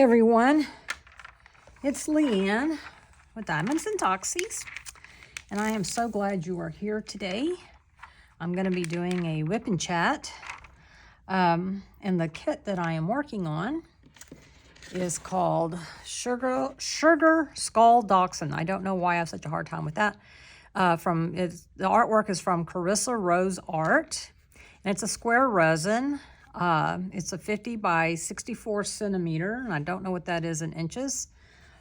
everyone, it's Leanne with Diamonds and Doxies, and I am so glad you are here today. I'm going to be doing a WIP and chat, and the kit that I am working on is called Sugar Skull Dachshund. I don't know why I have such a hard time with that. The artwork is from Carissa Rose Art, and it's a square resin. It's a 50 by 64 centimeter, and I don't know what that is in inches.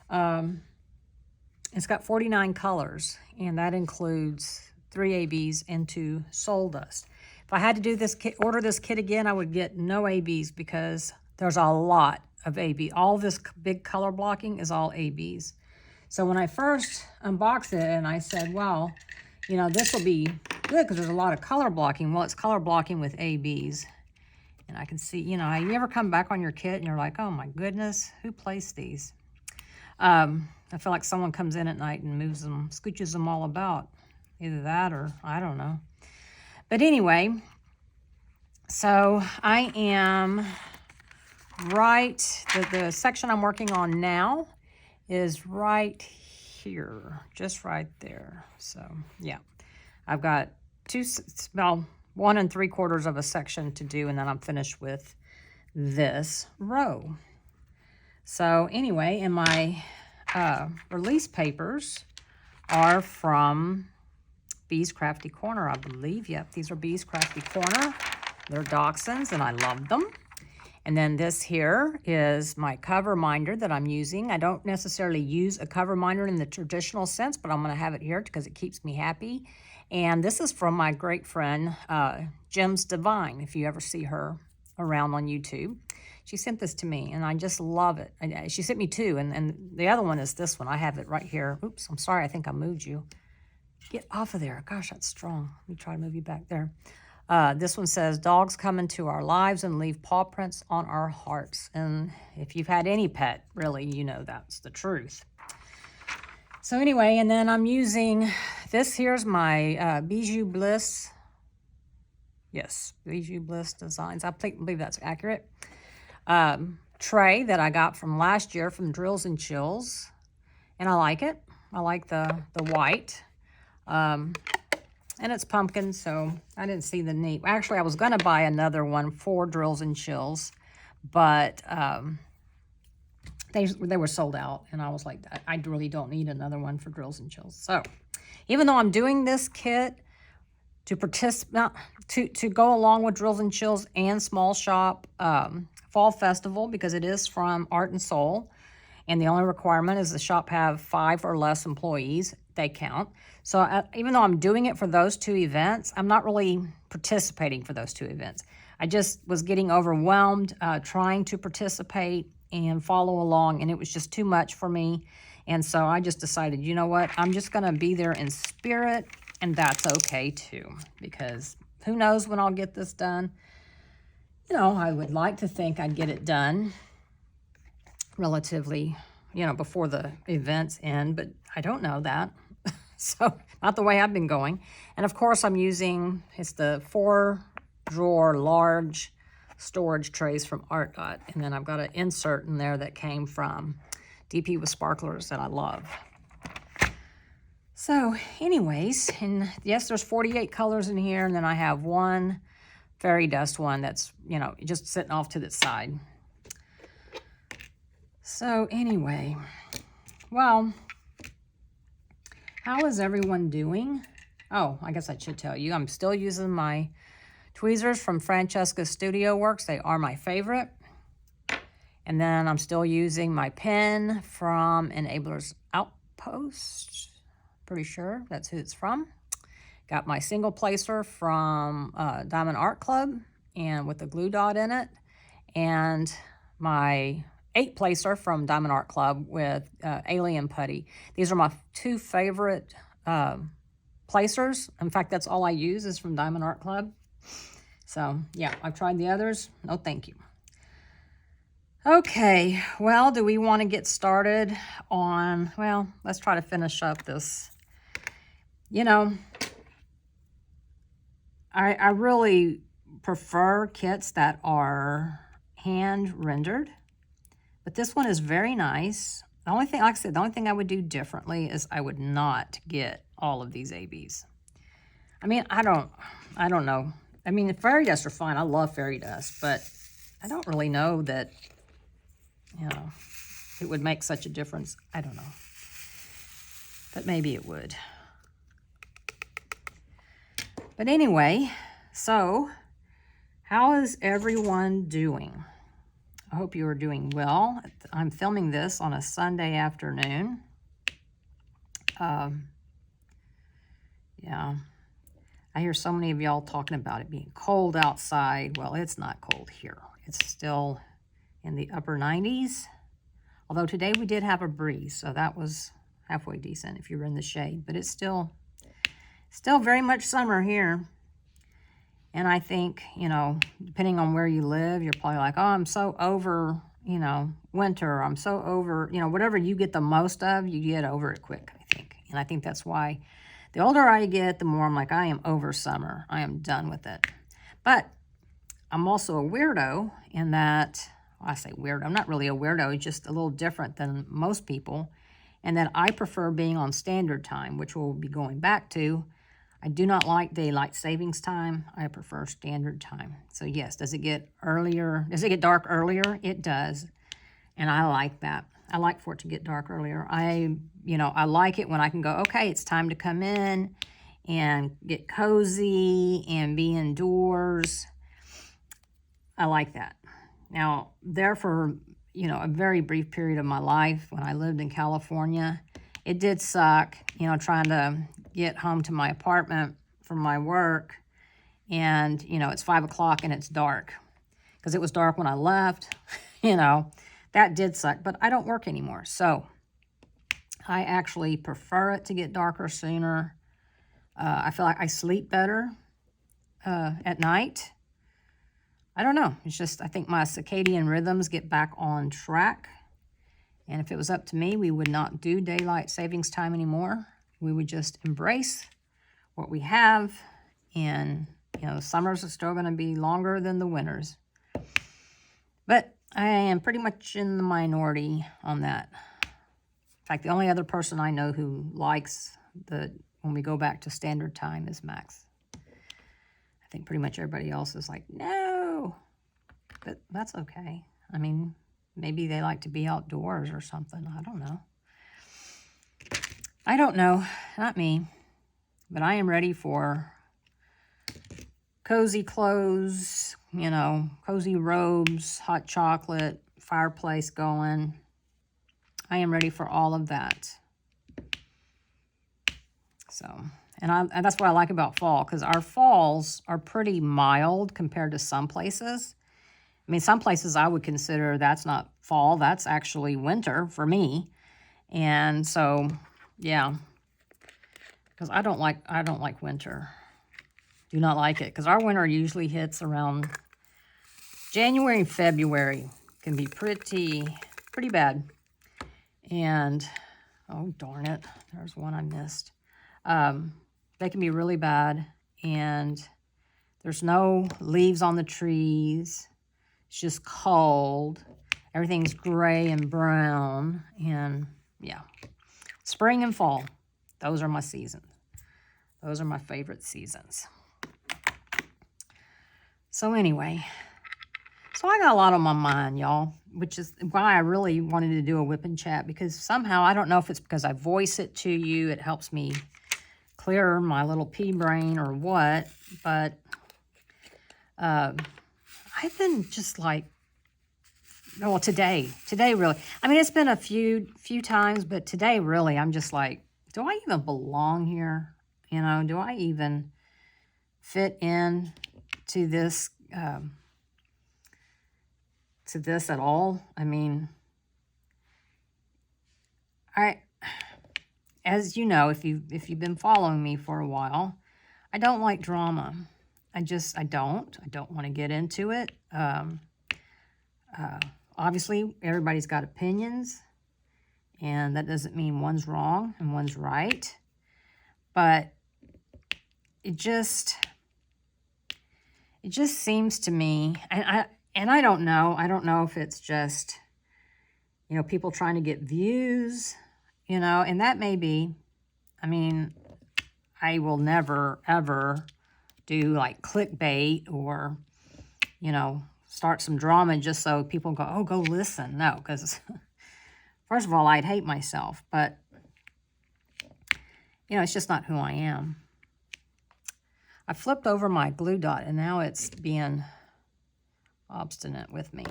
It's got 49 colors, and that includes 3 ABs and 2 soul dust. If I had to do this kit, order this kit again, I would get no ABs because there's a lot of AB. All this big color blocking is all ABs. So when I first unboxed it and I said, well, you know, this will be good because there's a lot of color blocking. Well, it's color blocking with ABs. And I can see, you know, you ever come back on your kit and you're like, oh my goodness, who placed these? I feel like someone comes in at night and moves them, scooches them all about. Either that or I don't know. But anyway, so I am the section I'm working on now is right here, just right there. So yeah, I've got 1 3/4 of a section to do, and then I'm finished with this row. So anyway, and my release papers are from Bee's Crafty Corner, I believe. Yep, these are Bee's Crafty Corner. They're dachshunds, and I love them. And then this here is my cover minder that I'm using. I don't necessarily use a cover minder in the traditional sense, but I'm going to have it here because it keeps me happy. And this is from my great friend, Jim's Divine, if you ever see her around on YouTube. She sent this to me, and I just love it. She sent me 2, and the other one is this one. I have it right here. Oops, I'm sorry. I think I moved you. Get off of there. Gosh, that's strong. Let me try to move you back there. This one says, dogs come into our lives and leave paw prints on our hearts. And if you've had any pet, really, you know that's the truth. So anyway, and then I'm using, this here's my Bijou Bliss. Yes, Bijou Bliss Designs. I believe that's accurate. Tray that I got from last year from Drills and Chills. And I like it. I like the white. And it's pumpkin, so I didn't see the need. Actually, I was going to buy another one for Drills and Chills, but they were sold out, and I was like, I really don't need another one for Drills and Chills. So even though I'm doing this kit to participate, to go along with Drills and Chills and Small Shop Fall Festival, because it is from Art and Soul, and the only requirement is the shop have 5 or less employees. They count. So even though I'm doing it for those 2 events, I'm not really participating for those 2 events. I just was getting overwhelmed trying to participate and follow along, and it was just too much for me. And so I just decided, you know what, I'm just going to be there in spirit, and that's okay too, because who knows when I'll get this done. You know, I would like to think I'd get it done relatively, you know, before the events end, but I don't know that. So not the way I've been going. And of course I'm using, it's the 4-drawer large storage trays from ArtDot. And then I've got an insert in there that came from DP with Sparklers that I love. So anyways, and yes, there's 48 colors in here. And then I have one fairy dust one that's, you know, just sitting off to the side. So anyway, well, how is everyone doing? Oh, I guess I should tell you, I'm still using my tweezers from Francesca's Studio Works. They are my favorite. And then I'm still using my pen from Enablers Outpost. Pretty sure that's who it's from. Got my single placer from Diamond Art Club and with the glue dot in it. And my 8 placer from Diamond Art Club with Alien Putty. These are my 2 favorite placers. In fact, that's all I use is from Diamond Art Club. So yeah, I've tried the others. No, thank you. Okay, well, do we want to get started on, well, let's try to finish up this. You know, I really prefer kits that are hand rendered But this one is very nice. The only thing, like I said, the only thing I would do differently is I would not get all of these ABs. I mean, I don't know. I mean, the fairy dust are fine. I love fairy dust, but I don't really know that, you know, it would make such a difference. I don't know. But maybe it would. But anyway, so how is everyone doing? I hope you are doing well. I'm filming this on a Sunday afternoon. Yeah. I hear so many of y'all talking about it being cold outside. Well, it's not cold here. It's still in the upper 90s. Although today we did have a breeze, so that was halfway decent if you were in the shade. But it's still very much summer here. And I think, you know, depending on where you live, you're probably like, oh, I'm so over, you know, winter. I'm so over, you know, whatever you get the most of, you get over it quick, I think. And I think that's why the older I get, the more I'm like, I am over summer. I am done with it. But I'm also a weirdo in that, well, I say weirdo. I'm not really a weirdo. It's just a little different than most people. And that I prefer being on standard time, which we'll be going back to. I do not like daylight savings time. I prefer standard time. So yes, does it get earlier? Does it get dark earlier? It does. And I like that. I like for it to get dark earlier. I like it when I can go, okay, it's time to come in and get cozy and be indoors. I like that. Now, there for, you know, a very brief period of my life when I lived in California, it did suck, you know, trying to get home to my apartment from my work. And, you know, it's 5 o'clock and it's dark because it was dark when I left, you know. That did suck, but I don't work anymore. So I actually prefer it to get darker sooner. I feel like I sleep better at night. I don't know. It's just, I think my circadian rhythms get back on track. And if it was up to me, we would not do daylight savings time anymore. We would just embrace what we have. And, you know, the summers are still going to be longer than the winters. But I am pretty much in the minority on that. In fact, the only other person I know who likes when we go back to standard time is Max. I think pretty much everybody else is like, no. But that's okay. I mean, maybe they like to be outdoors or something. I don't know. I don't know. Not me. But I am ready for cozy clothes, you know, cozy robes, hot chocolate, fireplace going. I am ready for all of that. So, and that's what I like about fall, because our falls are pretty mild compared to some places. I mean, some places I would consider that's not fall, that's actually winter for me. And so, yeah, because I don't like winter. Do not like it, because our winter usually hits around January and February. Can be pretty bad. And, oh, darn it, there's one I missed. They can be really bad, and there's no leaves on the trees. It's just cold. Everything's gray and brown, and yeah. Spring and fall, those are my seasons. Those are my favorite seasons. So anyway, so I got a lot on my mind, y'all, which is why I really wanted to do a WIP and chat, because somehow, I don't know if it's because I voice it to you, it helps me clear my little pea brain or what, but I've been just like, well, today really. I mean, it's been a few times, but today really, I'm just like, do I even belong here? You know, do I even fit in to this at all? I mean, as you know, if you've been following me for a while, I don't like drama. I don't want to get into it. Obviously, everybody's got opinions, and that doesn't mean one's wrong and one's right. But it just seems to me, and I don't know. I don't know if it's just you know, people trying to get views, you know, and that may be, I mean, I will never, ever do like clickbait or, you know, start some drama just so people go, oh, go listen. No, because first of all, I'd hate myself, but, you know, it's just not who I am. I flipped over my glue dot and now it's being obstinate with me.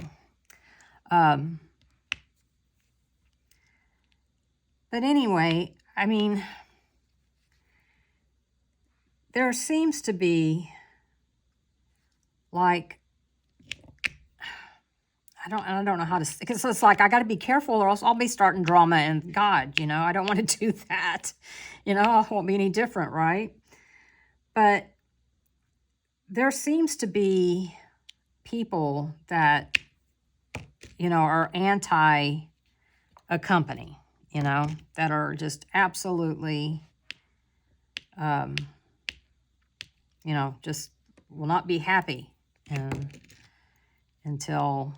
But anyway, I mean, there seems to be like, I don't know how to, because it's like I got to be careful or else I'll be starting drama, and God, you know, I don't want to do that. You know, I won't be any different, right? But there seems to be people that, you know, are anti a company, you know, that are just absolutely, you know, just will not be happy until,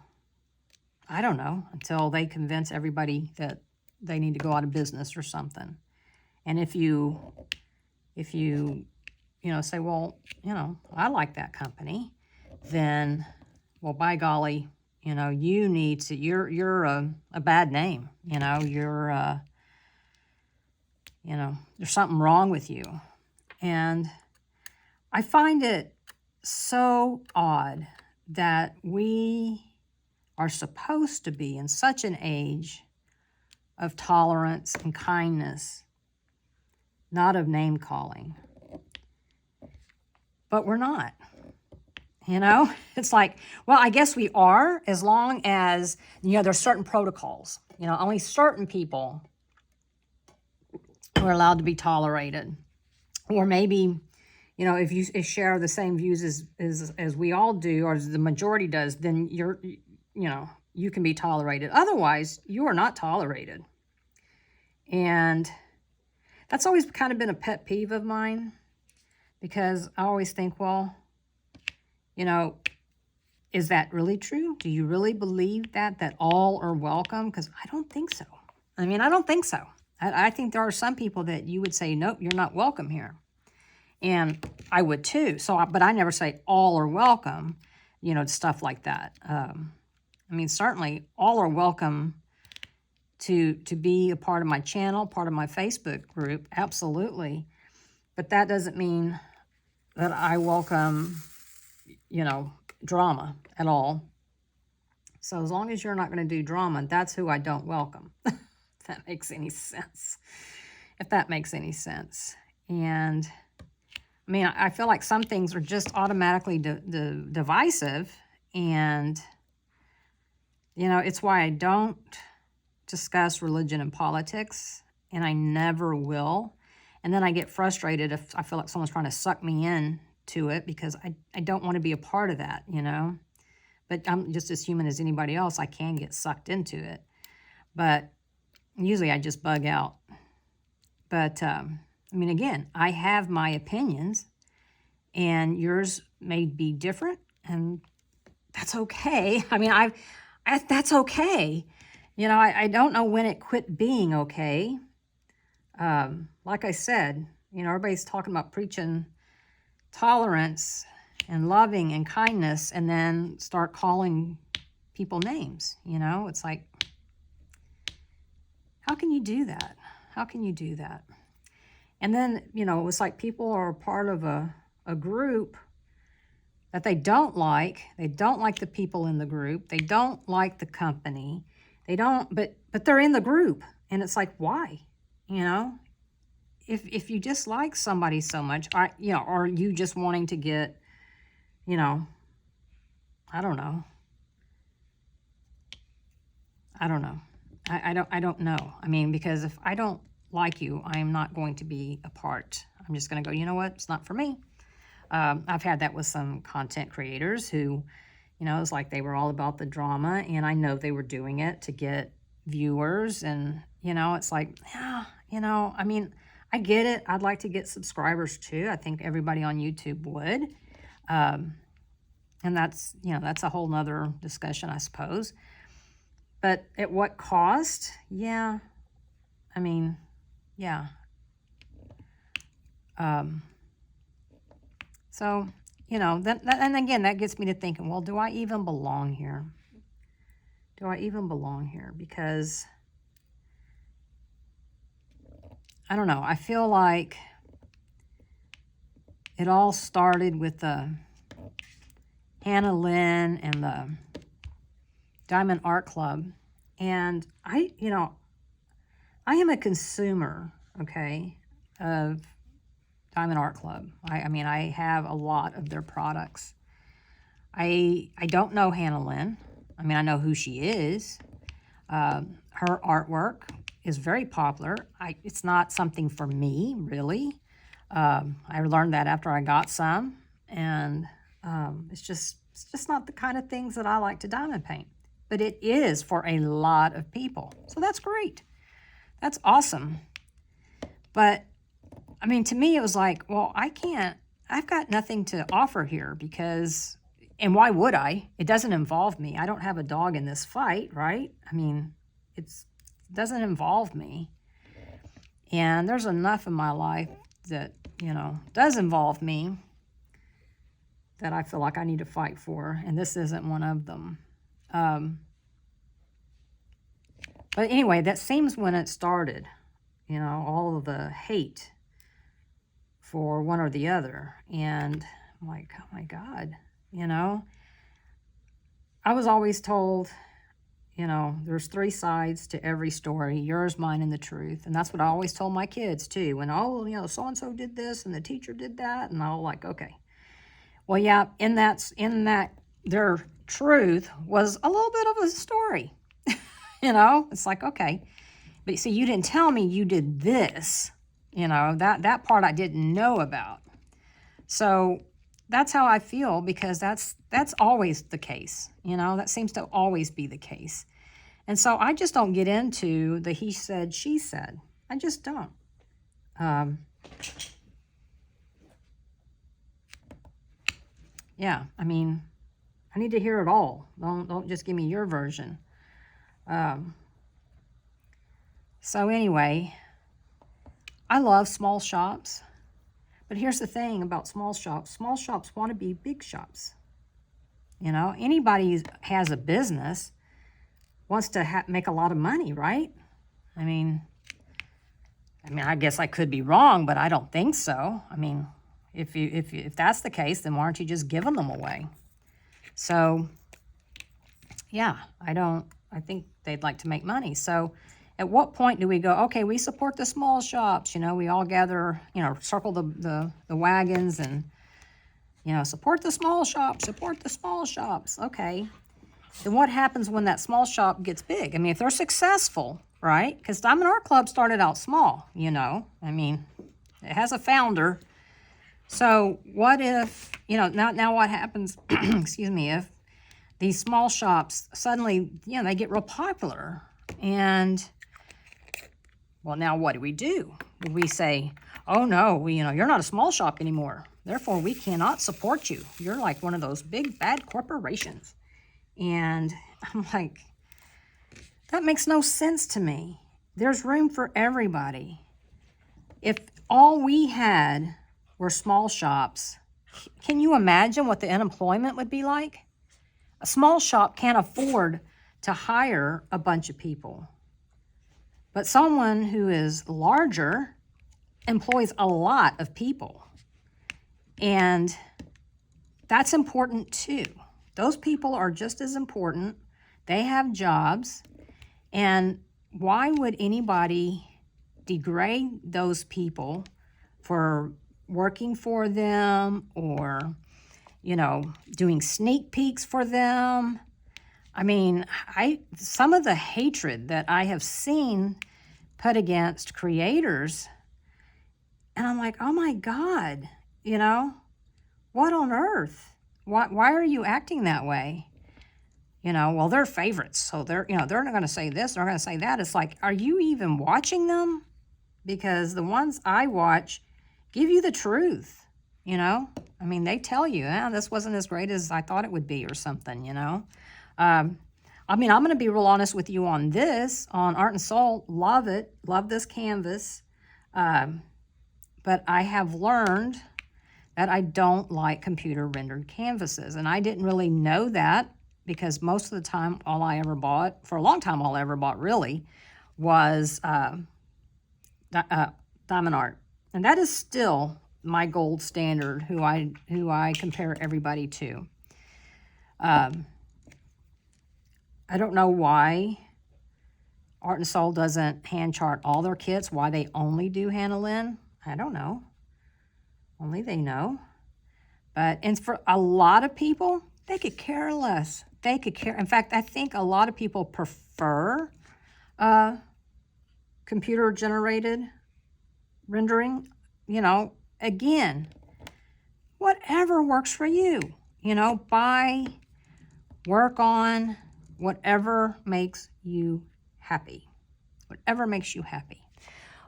I don't know, until they convince everybody that they need to go out of business or something. And if you know, say, well, you know, I like that company, then, well, by golly, you know, you need to, you're a bad name, you know, you're, you know, there's something wrong with you. And I find it so odd that we are supposed to be in such an age of tolerance and kindness, not of name calling. But we're not, you know? It's like, well, I guess we are, as long as, you know, there's certain protocols. You know, only certain people are allowed to be tolerated. Or maybe, you know, if you share the same views as we all do, or as the majority does, then you're, you know, you can be tolerated. Otherwise, you are not tolerated. And that's always kind of been a pet peeve of mine, because I always think, well, you know, is that really true? Do you really believe that all are welcome? Because I don't think so. I mean, I don't think so. I think there are some people that you would say, nope, you're not welcome here. And I would too. So, but I never say all are welcome, you know, stuff like that. I mean, certainly all are welcome to be a part of my channel, part of my Facebook group, absolutely. But that doesn't mean that I welcome, you know, drama at all. So as long as you're not going to do drama, that's who I don't welcome. If that makes any sense. If that makes any sense. And I mean, I feel like some things are just automatically divisive, and, you know, it's why I don't discuss religion and politics, and I never will. And then I get frustrated if I feel like someone's trying to suck me in to it, because I don't want to be a part of that, you know. But I'm just as human as anybody else. I can get sucked into it. But usually I just bug out. But, I mean, again, I have my opinions, and yours may be different, and that's okay. I mean, that's okay. You know, I don't know when it quit being okay. Like I said, you know, everybody's talking about preaching tolerance and loving and kindness, and then start calling people names. You know, it's like, how can you do that? How can you do that? And then, you know, it's like people are a part of a group that they don't like. They don't like the people in the group. They don't like the company. They don't, but they're in the group. And it's like, why? You know, if you dislike somebody so much, you know, or you just wanting to get, you know, I don't know. I don't know. I don't know. I mean, because if I don't like you, I am not going to be a part. I'm just going to go, you know what? It's not for me. I've had that with some content creators who, you know, it's like they were all about the drama, and I know they were doing it to get viewers, and, you know, it's like, yeah, you know, I mean, I get it. I'd like to get subscribers too. I think everybody on YouTube would. And that's, you know, that's a whole nother discussion, I suppose. But at what cost? Yeah. I mean, yeah. So, you know, and again, that gets me to thinking, well, do I even belong here? Do I even belong here? Because, I don't know, I feel like it all started with the Hannah Lynn and the Diamond Art Club. And I am a consumer, okay, of Diamond Art Club. I mean, I have a lot of their products. I don't know Hannah Lynn. I mean, I know who she is. Her artwork is very popular. It's not something for me, really. I learned that after I got some, and it's just not the kind of things that I like to diamond paint. But it is for a lot of people, so that's great. That's awesome. But I mean, to me, it was like, well, I've got nothing to offer here because, and why would I? It doesn't involve me. I don't have a dog in this fight, right? I mean, it doesn't involve me. And there's enough in my life that, you know, does involve me that I feel like I need to fight for, and this isn't one of them. But anyway, that seems when it started, you know, all of the hate for one or the other. And I'm like, oh my God, you know, I was always told, you know, there's 3 sides to every story, yours, mine, and the truth. And that's what I always told my kids too. When, oh, you know, so-and-so did this and the teacher did that. And I was like, okay, well, yeah, in that, their truth was a little bit of a story. You know, it's like, okay, but see, you didn't tell me you did this, you know, that part I didn't know about. So that's how I feel, because that's always the case, you know, that seems to always be the case. And so I just don't get into the he said, she said. I just don't. Yeah, I mean, I need to hear it all. Don't just give me your version. So anyway, I love small shops, but here's the thing about small shops. Small shops want to be big shops. You know, anybody who has a business wants to make a lot of money, right? I mean, I guess I could be wrong, but I don't think so. I mean, if that's the case, then why aren't you just giving them away? So, yeah, I think they'd like to make money. So at what point do we go, okay, we support the small shops, you know, we all gather, you know, circle the wagons and, you know, support the small shops, support the small shops. Okay. Then what happens when that small shop gets big? I mean, if they're successful, right? Because Diamond Art Club started out small, you know. I mean, it has a founder. So what if, you know, now what happens, excuse me, if these small shops suddenly, you know, they get real popular, and, well, now what do? We say, oh no, you know, you're not a small shop anymore, therefore we cannot support you. You're like one of those big bad corporations. And I'm like, that makes no sense to me. There's room for everybody. If all we had were small shops, can you imagine what the unemployment would be like? A small shop can't afford to hire a bunch of people. But someone who is larger employs a lot of people. And that's important too. Those people are just as important. They have jobs. And why would anybody degrade those people for working for them, or, you know, doing sneak peeks for them? I mean, some of the hatred that I have seen put against creators, and I'm like, oh my God, you know, what on earth? Why are you acting that way? You know, well, they're favorites, so they're not going to say this, they're going to say that. It's like, are you even watching them? Because the ones I watch give you the truth, you know? I mean, they tell you, this wasn't as great as I thought it would be or something, you know? I mean, I'm going to be real honest with you on this, on Art and Soul. Love it. Love this canvas. But I have learned that I don't like computer rendered canvases. And I didn't really know that because most of the time, all I ever bought, for a long time, all I ever bought really was diamond art. And that is still my gold standard, who I compare everybody to. I don't know why Art and Soul doesn't hand chart all their kits, why they only do Hannah Lynn. I don't know. Only they know. But and for a lot of people, they could care less. They could care. In fact, I think a lot of people prefer computer-generated rendering. You know, again, whatever works for you. You know, buy, work on whatever makes you happy. Whatever makes you happy.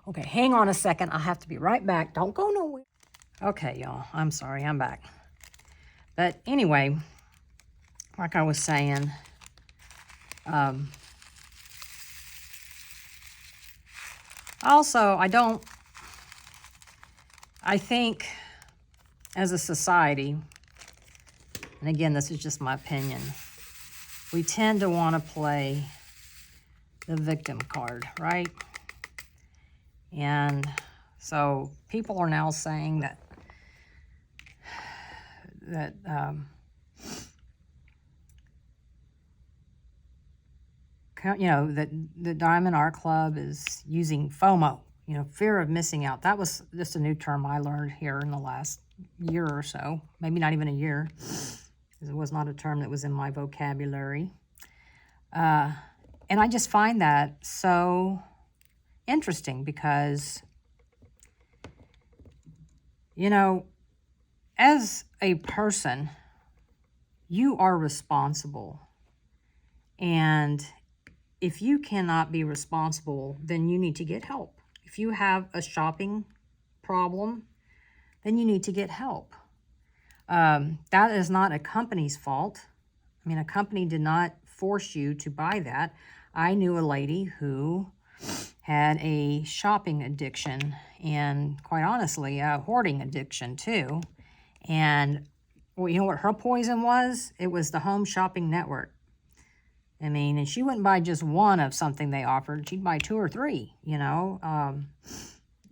Okay, hang on a second. I'll have to be right back. Don't go nowhere. Okay, y'all. I'm sorry. I'm back. But anyway, like I was saying, also, I think as a society, and again, this is just my opinion, we tend to want to play the victim card, right? And so people are now saying that you know, that the Diamond Art Club is using FOMO, you know, fear of missing out. That was just a new term I learned here in the last year or so, maybe not even a year, because it was not a term that was in my vocabulary. And I just find that so interesting because, you know, as a person, you are responsible. And if you cannot be responsible, then you need to get help. If you have a shopping problem, then you need to get help. That is not a company's fault. I mean, a company did not force you to buy that. I knew a lady who had a shopping addiction and, quite honestly, a hoarding addiction too. And well, you know what her poison was? It was the Home Shopping Network. I mean, and she wouldn't buy just one of something they offered. She'd buy 2 or 3, you know.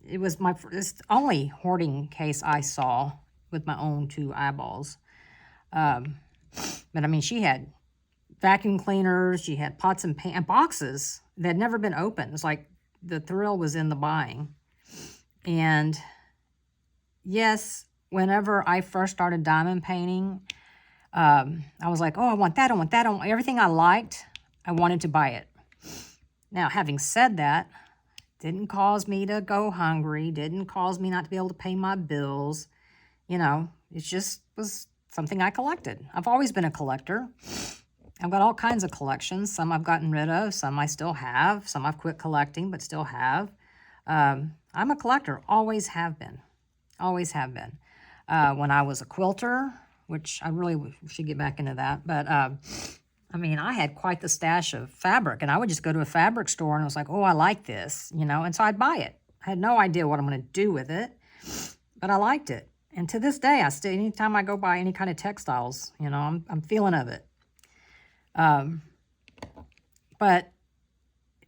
It was it's the only hoarding case I saw with my own 2 eyeballs. But, I mean, she had vacuum cleaners. She had pots and pans, boxes that had never been opened. It's like the thrill was in the buying. And, yes, whenever I first started diamond painting, I was like, oh, I want that, I want that. I want everything I liked, I wanted to buy it. Now, having said that, didn't cause me to go hungry, didn't cause me not to be able to pay my bills. You know, it just was something I collected. I've always been a collector. I've got all kinds of collections. Some I've gotten rid of, some I still have, some I've quit collecting but still have. I'm a collector, always have been. Always have been. When I was a quilter, which I really should get back into that. But, I mean, I had quite the stash of fabric, and I would just go to a fabric store, and I was like, oh, I like this, you know, and so I'd buy it. I had no idea what I'm going to do with it, but I liked it. And to this day, anytime I go buy any kind of textiles, you know, I'm feeling of it. But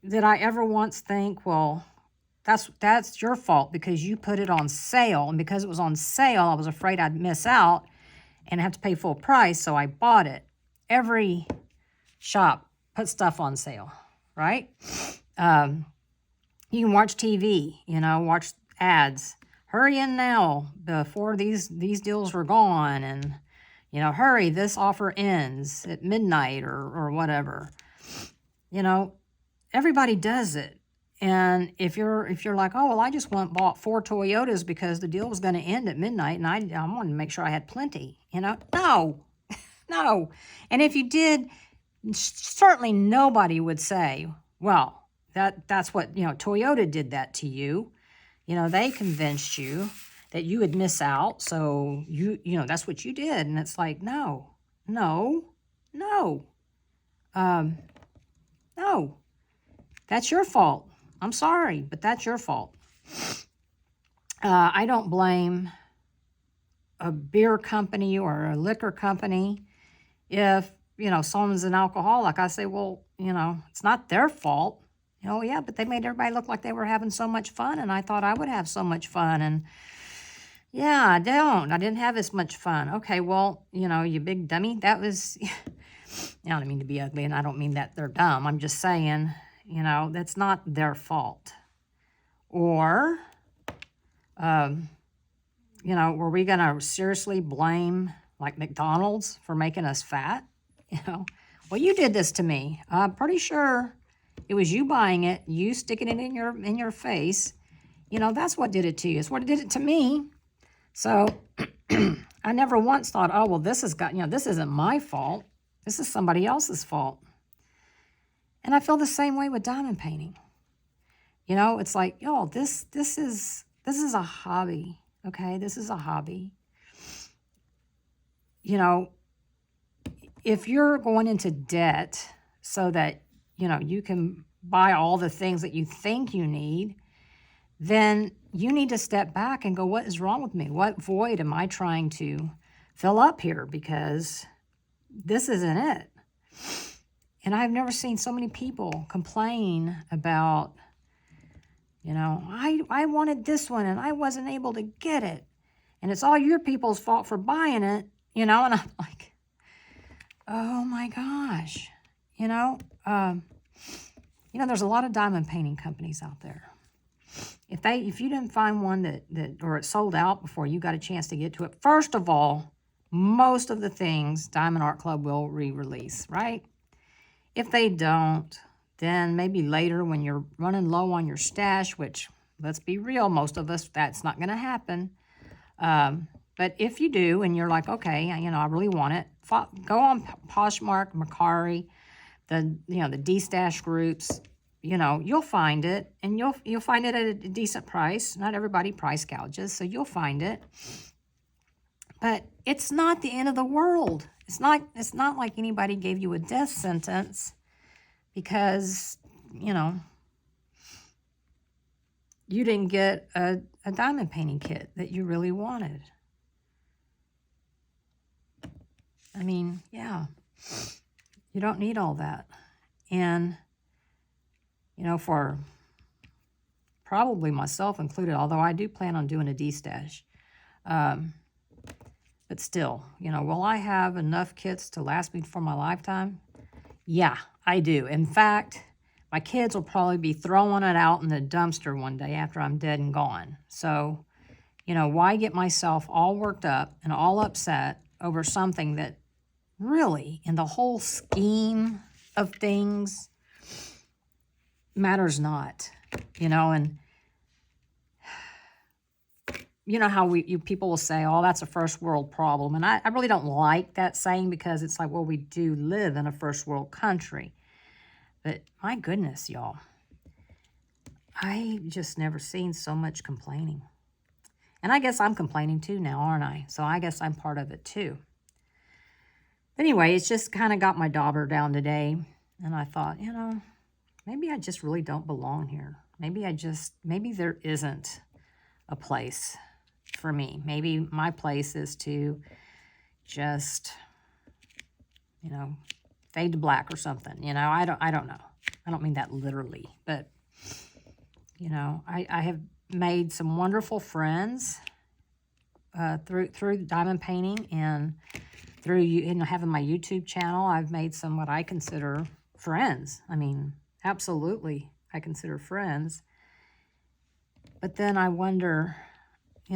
did I ever once think, well, that's your fault because you put it on sale, and because it was on sale, I was afraid I'd miss out and have to pay full price, so I bought it. Every shop puts stuff on sale, right? You can watch TV, you know, watch ads. Hurry in now before these deals were gone, and, you know, hurry, this offer ends at midnight or whatever. You know, everybody does it. And if you're like, oh, well, I just bought 4 Toyotas because the deal was going to end at midnight, and I wanted to make sure I had plenty, you know? No, no. And if you did, certainly nobody would say, well, that's what, you know, Toyota did that to you. You know, they convinced you that you would miss out, so you know, that's what you did. And it's like, no. No, that's your fault. I'm sorry, but that's your fault. I don't blame a beer company or a liquor company if, someone's an alcoholic. I say, well, it's not their fault. Yeah, but they made everybody look like they were having so much fun, and I thought I would have so much fun, and yeah, I didn't have as much fun. Okay, well, you big dummy, that was, I don't mean to be ugly, and I don't mean that they're dumb. I'm just saying, that's not their fault. Or, were we going to seriously blame, like, McDonald's for making us fat? Well, you did this to me. I'm pretty sure it was you buying it, you sticking it in your face. That's what did it to you. It's what did it to me. So I never once thought, oh, well, this isn't my fault. This is somebody else's fault. And I feel the same way with diamond painting. It's like, this is a hobby. Okay, this is a hobby. If you're going into debt so that, you can buy all the things that you think you need, then you need to step back and go, what is wrong with me? What void am I trying to fill up here? Because this isn't it. And I've never seen so many people complain about, I wanted this one and I wasn't able to get it. And it's all your people's fault for buying it, and I'm like, oh my gosh, there's a lot of diamond painting companies out there. If you didn't find one that or it sold out before you got a chance to get to it, first of all, most of the things Diamond Art Club will re-release, right? If they don't, then maybe later when you're running low on your stash, which, let's be real, most of us, that's not going to happen. But if you do, and you're like, okay, I really want it, go on Poshmark, Mercari, the D-stash groups, you'll find it, and you'll find it at a decent price. Not everybody price gouges, so you'll find it. But it's not the end of the world. It's not like anybody gave you a death sentence because, you didn't get a diamond painting kit that you really wanted. I mean, yeah, you don't need all that. And, for probably myself included, although I do plan on doing a D-stash, but still, will I have enough kits to last me for my lifetime? Yeah, I do. In fact, my kids will probably be throwing it out in the dumpster one day after I'm dead and gone. So, why get myself all worked up and all upset over something that really, in the whole scheme of things, matters not, and how people will say, oh, that's a first world problem. And I really don't like that saying, because it's like, well, we do live in a first world country. But my goodness, y'all, I just never seen so much complaining. And I guess I'm complaining too now, aren't I? So I guess I'm part of it too. Anyway, it's just kind of got my dauber down today. And I thought, maybe I just really don't belong here. Maybe there isn't a place for me. Maybe my place is to just, fade to black or something. I don't know. I don't mean that literally, but, I have made some wonderful friends through diamond painting, and through having my YouTube channel. I've made some what I consider friends. I mean, absolutely, I consider friends. But then I wonder, I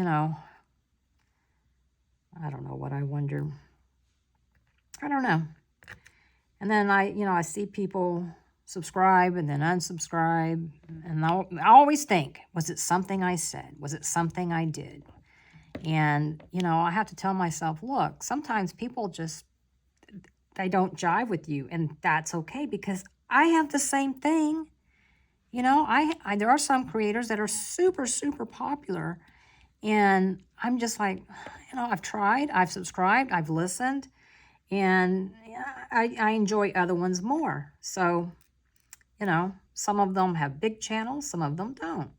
don't know what I wonder. I don't know. And then I see people subscribe and then unsubscribe. And I always think, was it something I said? Was it something I did? And, I have to tell myself, look, sometimes people just, they don't jive with you. And that's okay, because I have the same thing. There are some creators that are super, super popular. And I'm just like, I've tried, I've subscribed, I've listened. And I enjoy other ones more. So, you know, some of them have big channels, some of them don't.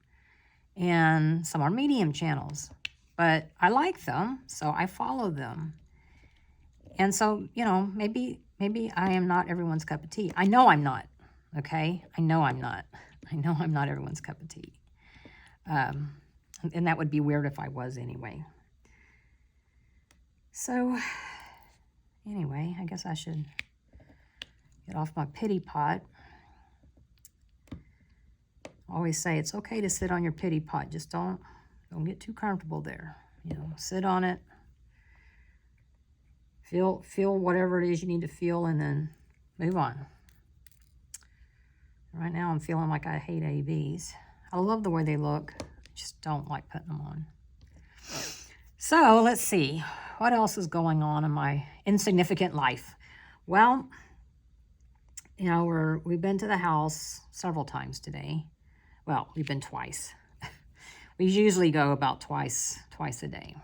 And some are medium channels. But I like them, so I follow them. And so, you know, maybe I am not everyone's cup of tea. I know I'm not, okay? I know I'm not. I know I'm not everyone's cup of tea. And that would be weird if I was anyway. So, anyway, I guess I should get off my pity pot. I always say it's okay to sit on your pity pot. Just don't get too comfortable there. You know, sit on it. Feel whatever it is you need to feel, and then move on. Right now I'm feeling like I hate ABs. I love the way they look. I just don't like putting them on. So let's see. What else is going on in my insignificant life? Well, you know, we've been to the house several times today. Well, we've been twice. We usually go about twice a day.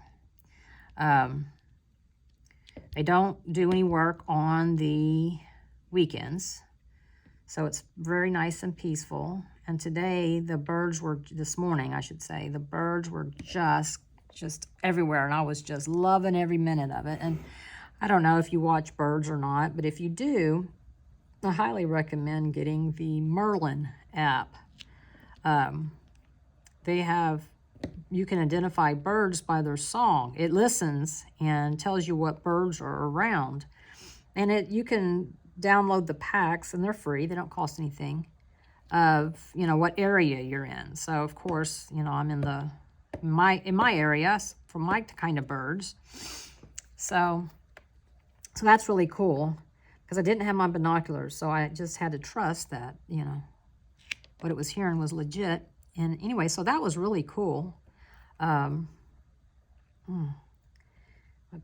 They don't do any work on the weekends, so it's very nice and peaceful. And today, this morning, I should say, the birds were just everywhere, and I was just loving every minute of it. And I don't know if you watch birds or not, but if you do, I highly recommend getting the Merlin app. You can identify birds by their song. It listens and tells you what birds are around. And you can download the packs, and they're free. They don't cost anything, of, you know, what area you're in. So, of course, you know, I'm in my area for my kind of birds. So that's really cool, because I didn't have my binoculars, so I just had to trust that, you know, what it was hearing was legit. And anyway, so that was really cool. My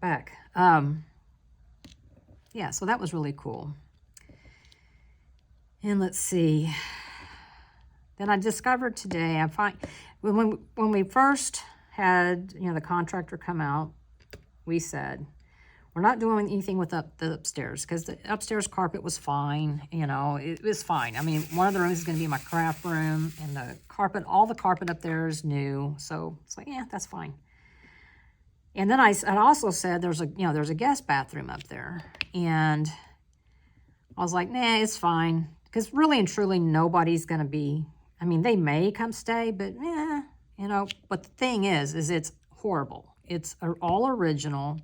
back. Yeah, so that was really cool. And let's see. Then I discovered today, when we first had, you know, the contractor come out, we said, we're not doing anything with the upstairs, because the upstairs carpet was fine. You know, it was fine. I mean, one of the rooms is going to be my craft room, and all the carpet up there is new. So it's like, yeah, that's fine. And then I also said there's a guest bathroom up there, and I was like, nah, it's fine, because really and truly nobody's going to be. I mean, they may come stay, but yeah, you know. But the thing is it's horrible. It's all original.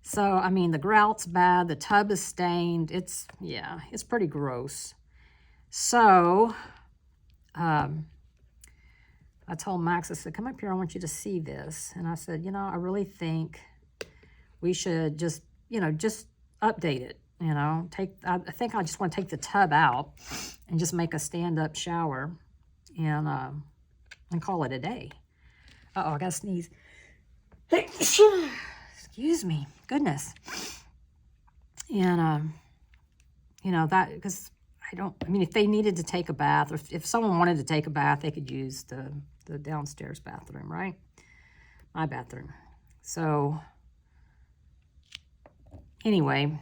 So, I mean, the grout's bad. The tub is stained. It's pretty gross. So, I told Max, I said, come up here. I want you to see this. And I said, you know, I really think we should just update it. You know, I think I just want to take the tub out and just make a stand-up shower and call it a day. Uh-oh, I got to sneeze. Excuse me. Goodness. And, you know, that, because I mean, if they needed to take a bath, or if someone wanted to take a bath, they could use the downstairs bathroom, right? My bathroom. So, anyway,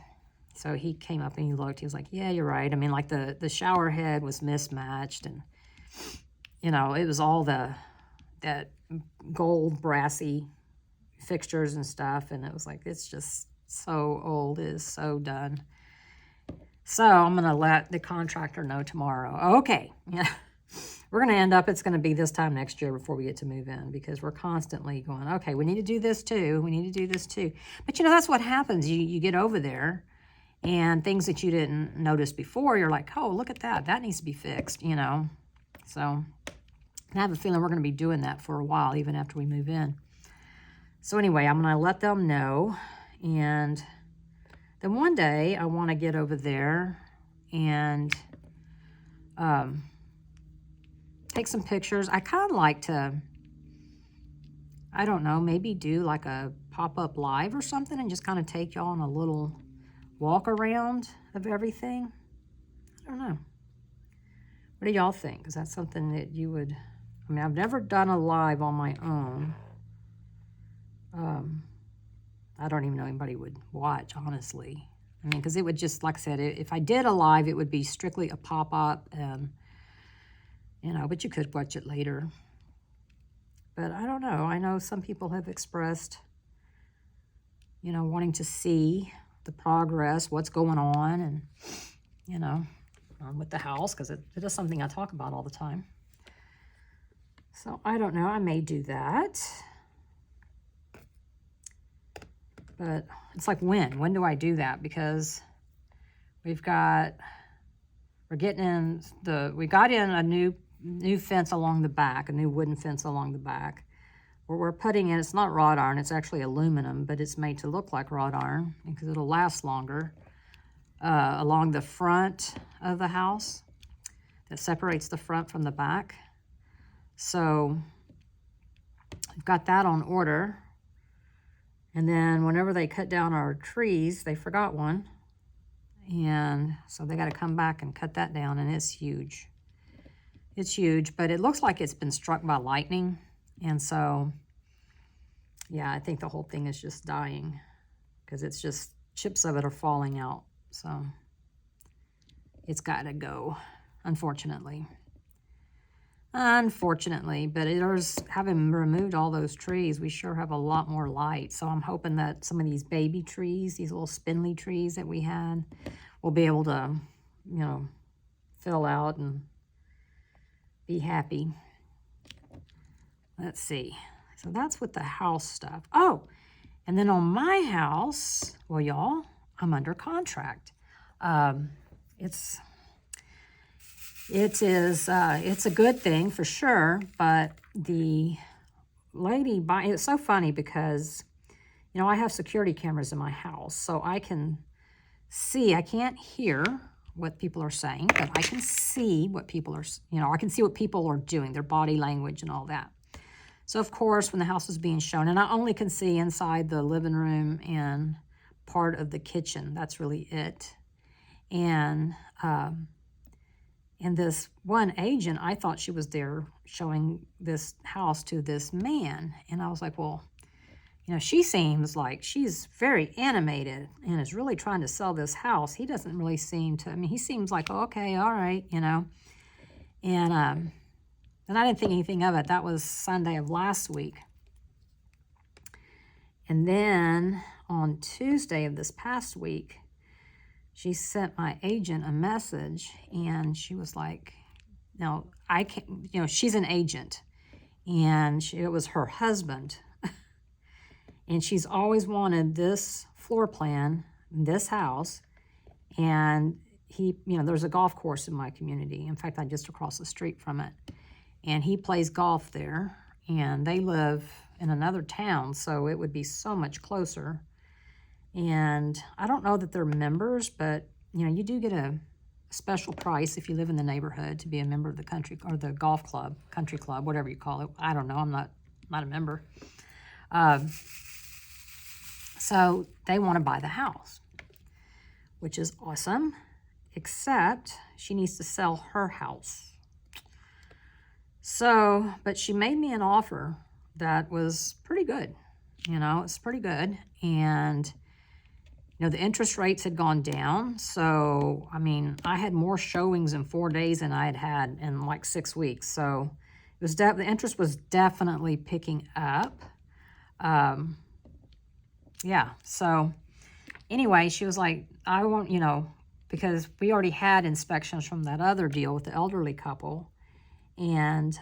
so he came up and he looked. He was like, yeah, you're right. I mean, like the shower head was mismatched, and, you know, it was all that gold brassy fixtures and stuff, and it was like, it's just so old. It is so done. So I'm going to let the contractor know tomorrow. Okay, yeah, we're going to end up, it's going to be this time next year before we get to move in, because we're constantly going, okay, we need to do this too. We need to do this too. But, you know, that's what happens. You get over there, and things that you didn't notice before, you're like, oh, look at that. That needs to be fixed, you know. So I have a feeling we're going to be doing that for a while, even after we move in. So anyway, I'm going to let them know, and then one day I want to get over there and take some pictures. I kind of like to, I don't know, maybe do like a pop-up live or something, and just kind of take y'all on a little walk around of everything. I don't know. What do y'all think? Is that something that you would, I mean, I've never done a live on my own. I don't even know anybody would watch, honestly. I mean, because it would just, like I said, if I did a live, it would be strictly a pop-up, and, you know, but you could watch it later. But I don't know. I know some people have expressed, you know, wanting to see the progress, what's going on, and, you know, with the house, because it is something I talk about all the time. So I don't know. I may do that. But it's like, when do I do that? Because we got in a new fence along the back, a new wooden fence along the back. Where we're putting in, it's not wrought iron, it's actually aluminum, but it's made to look like wrought iron because it'll last longer. Along the front of the house that separates the front from the back. So I've got that on order. And then whenever they cut down our trees, they forgot one. And so they got to come back and cut that down, and it's huge. It's huge, but it looks like it's been struck by lightning. And so, yeah, I think the whole thing is just dying because it's just chips of it are falling out. So it's got to go, unfortunately. Unfortunately, but having removed all those trees, we sure have a lot more light. So I'm hoping that some of these baby trees, these little spindly trees that we had, will be able to, you know, fill out and be happy. Let's see. So that's with the house stuff. Oh, and then on my house, well, y'all, I'm under contract. It's a good thing for sure, but the lady it's so funny because, you know, I have security cameras in my house, so I can see, I can't hear what people are saying, but I can see what people are, you know, I can see what people are doing, their body language and all that. So of course, when the house was being shown, and I only can see inside the living room and part of the kitchen, that's really it. And this one agent, I thought she was there showing this house to this man. And I was like, well, you know, she seems like she's very animated and is really trying to sell this house. He doesn't really seem to, I mean, he seems like, oh, okay, all right, you know. And I didn't think anything of it. That was Sunday of last week. And then on Tuesday of this past week, she sent my agent a message, and she was like, now, I can't, you know, she's an agent, and it was her husband, and she's always wanted this floor plan, this house, and you know, there's a golf course in my community. In fact, I'm just across the street from it, and he plays golf there, and they live in another town, so it would be so much closer. And I don't know that they're members, but, you know, you do get a special price if you live in the neighborhood to be a member of the country or the golf club, country club, whatever you call it. I don't know. I'm not a member. So they want to buy the house, which is awesome, except she needs to sell her house. So, but she made me an offer that was pretty good. You know, it's pretty good. And you know, the interest rates had gone down. So, I mean, I had more showings in 4 days than I had in like 6 weeks. So it was the interest was definitely picking up. Yeah. So anyway, she was like, I won't, you know, because we already had inspections from that other deal with the elderly couple. And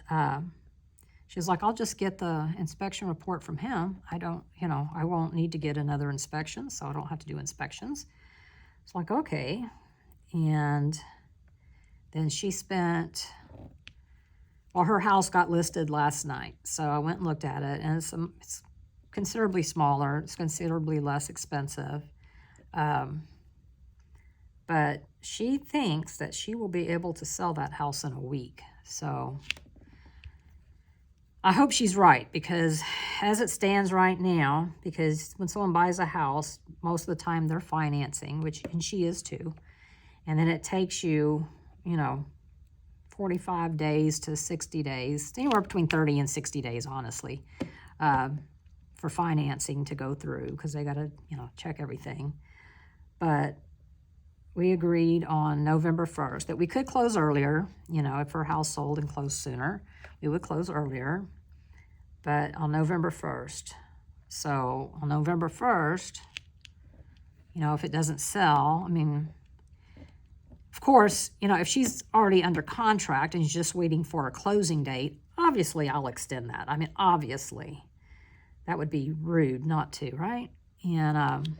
she was like, I'll just get the inspection report from him. I don't, you know, I won't need to get another inspection, so I don't have to do inspections. It's like, okay. And then she spent, well, her house got listed last night. So I went and looked at it, and it's considerably smaller. It's considerably less expensive. But she thinks that she will be able to sell that house in a week. So I hope she's right, because as it stands right now, because when someone buys a house, most of the time they're financing, and she is too. And then it takes you, you know, 45 days to 60 days, anywhere between 30 and 60 days, honestly, for for financing to go through because they got to, check everything. But we agreed on November 1st that we could close earlier, if her house sold and closed sooner, we would close earlier, but on November 1st. So on November 1st, if it doesn't sell, I mean, of course, if she's already under contract and she's just waiting for a closing date, obviously I'll extend that. I mean, obviously. That would be rude not to, right? And,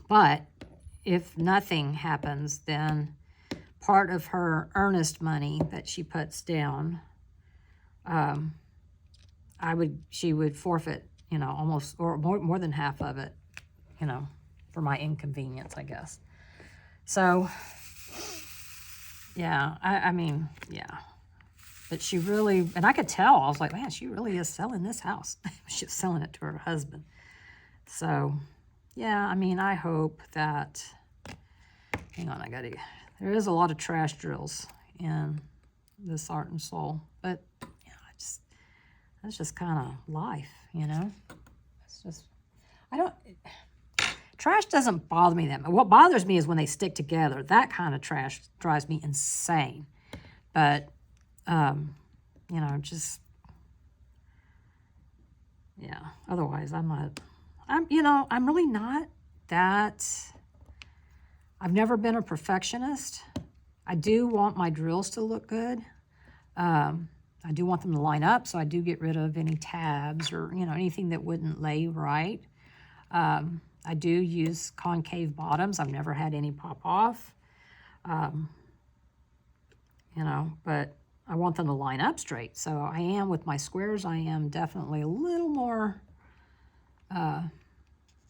but if nothing happens, then part of her earnest money that she puts down, she would forfeit, almost, or more than half of it, for my inconvenience, I guess. So, yeah, I mean, yeah. But she really, and I could tell, I was like, man, she really is selling this house. She's selling it to her husband. So, yeah, I mean, I hope that, hang on, there is a lot of trash drills in this Art and Soul. But, that's just kind of life, It's just, trash doesn't bother me that much. What bothers me is when they stick together. That kind of trash drives me insane. But, just, yeah, otherwise I'm really not that, I've never been a perfectionist. I do want my drills to look good. I do want them to line up, so I do get rid of any tabs or, anything that wouldn't lay right. I do use concave bottoms. I've never had any pop off. But I want them to line up straight. So I am with my squares, I am definitely a little more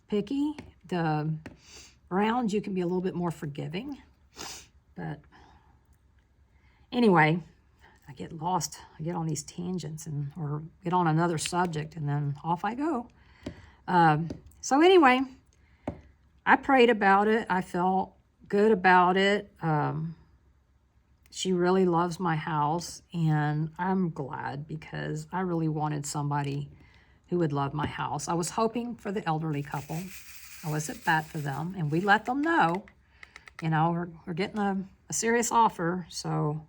picky. The rounds, you can be a little bit more forgiving. But anyway, I get lost. I get on these tangents or get on another subject, and then off I go. So anyway, I prayed about it. I felt good about it. She really loves my house, and I'm glad because I really wanted somebody who would love my house. I was hoping for the elderly couple. I was at bat for them, and we let them know, we're getting a serious offer. So,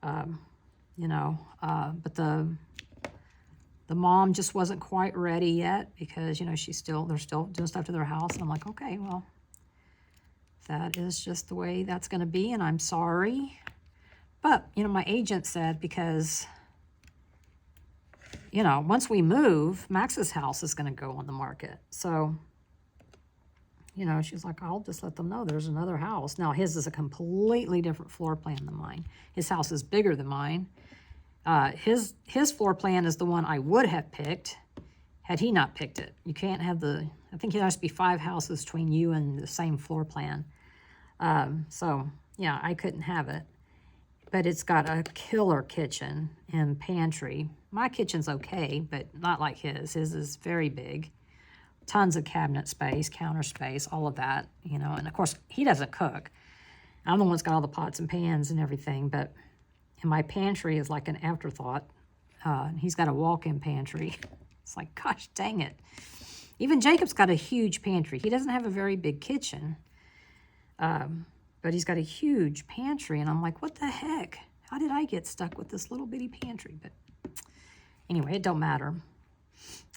but the mom just wasn't quite ready yet because, they're still doing stuff to their house. And I'm like, okay, well, that is just the way that's going to be, and I'm sorry. But, my agent said because, once we move, Max's house is going to go on the market. So, she's like, I'll just let them know there's another house. Now, his is a completely different floor plan than mine. His house is bigger than mine. His floor plan is the one I would have picked had he not picked it. You can't have I think it has to be 5 houses between you and the same floor plan. So, yeah, I couldn't have it. But it's got a killer kitchen and pantry. My kitchen's okay, but not like his. His is very big. Tons of cabinet space, counter space, all of that, And, of course, he doesn't cook. I'm the one that's got all the pots and pans and everything, but and my pantry is like an afterthought. He's got a walk-in pantry. It's like, gosh, dang it. Even Jacob's got a huge pantry. He doesn't have a very big kitchen, but he's got a huge pantry. And I'm like, what the heck? How did I get stuck with this little bitty pantry? But anyway, it don't matter.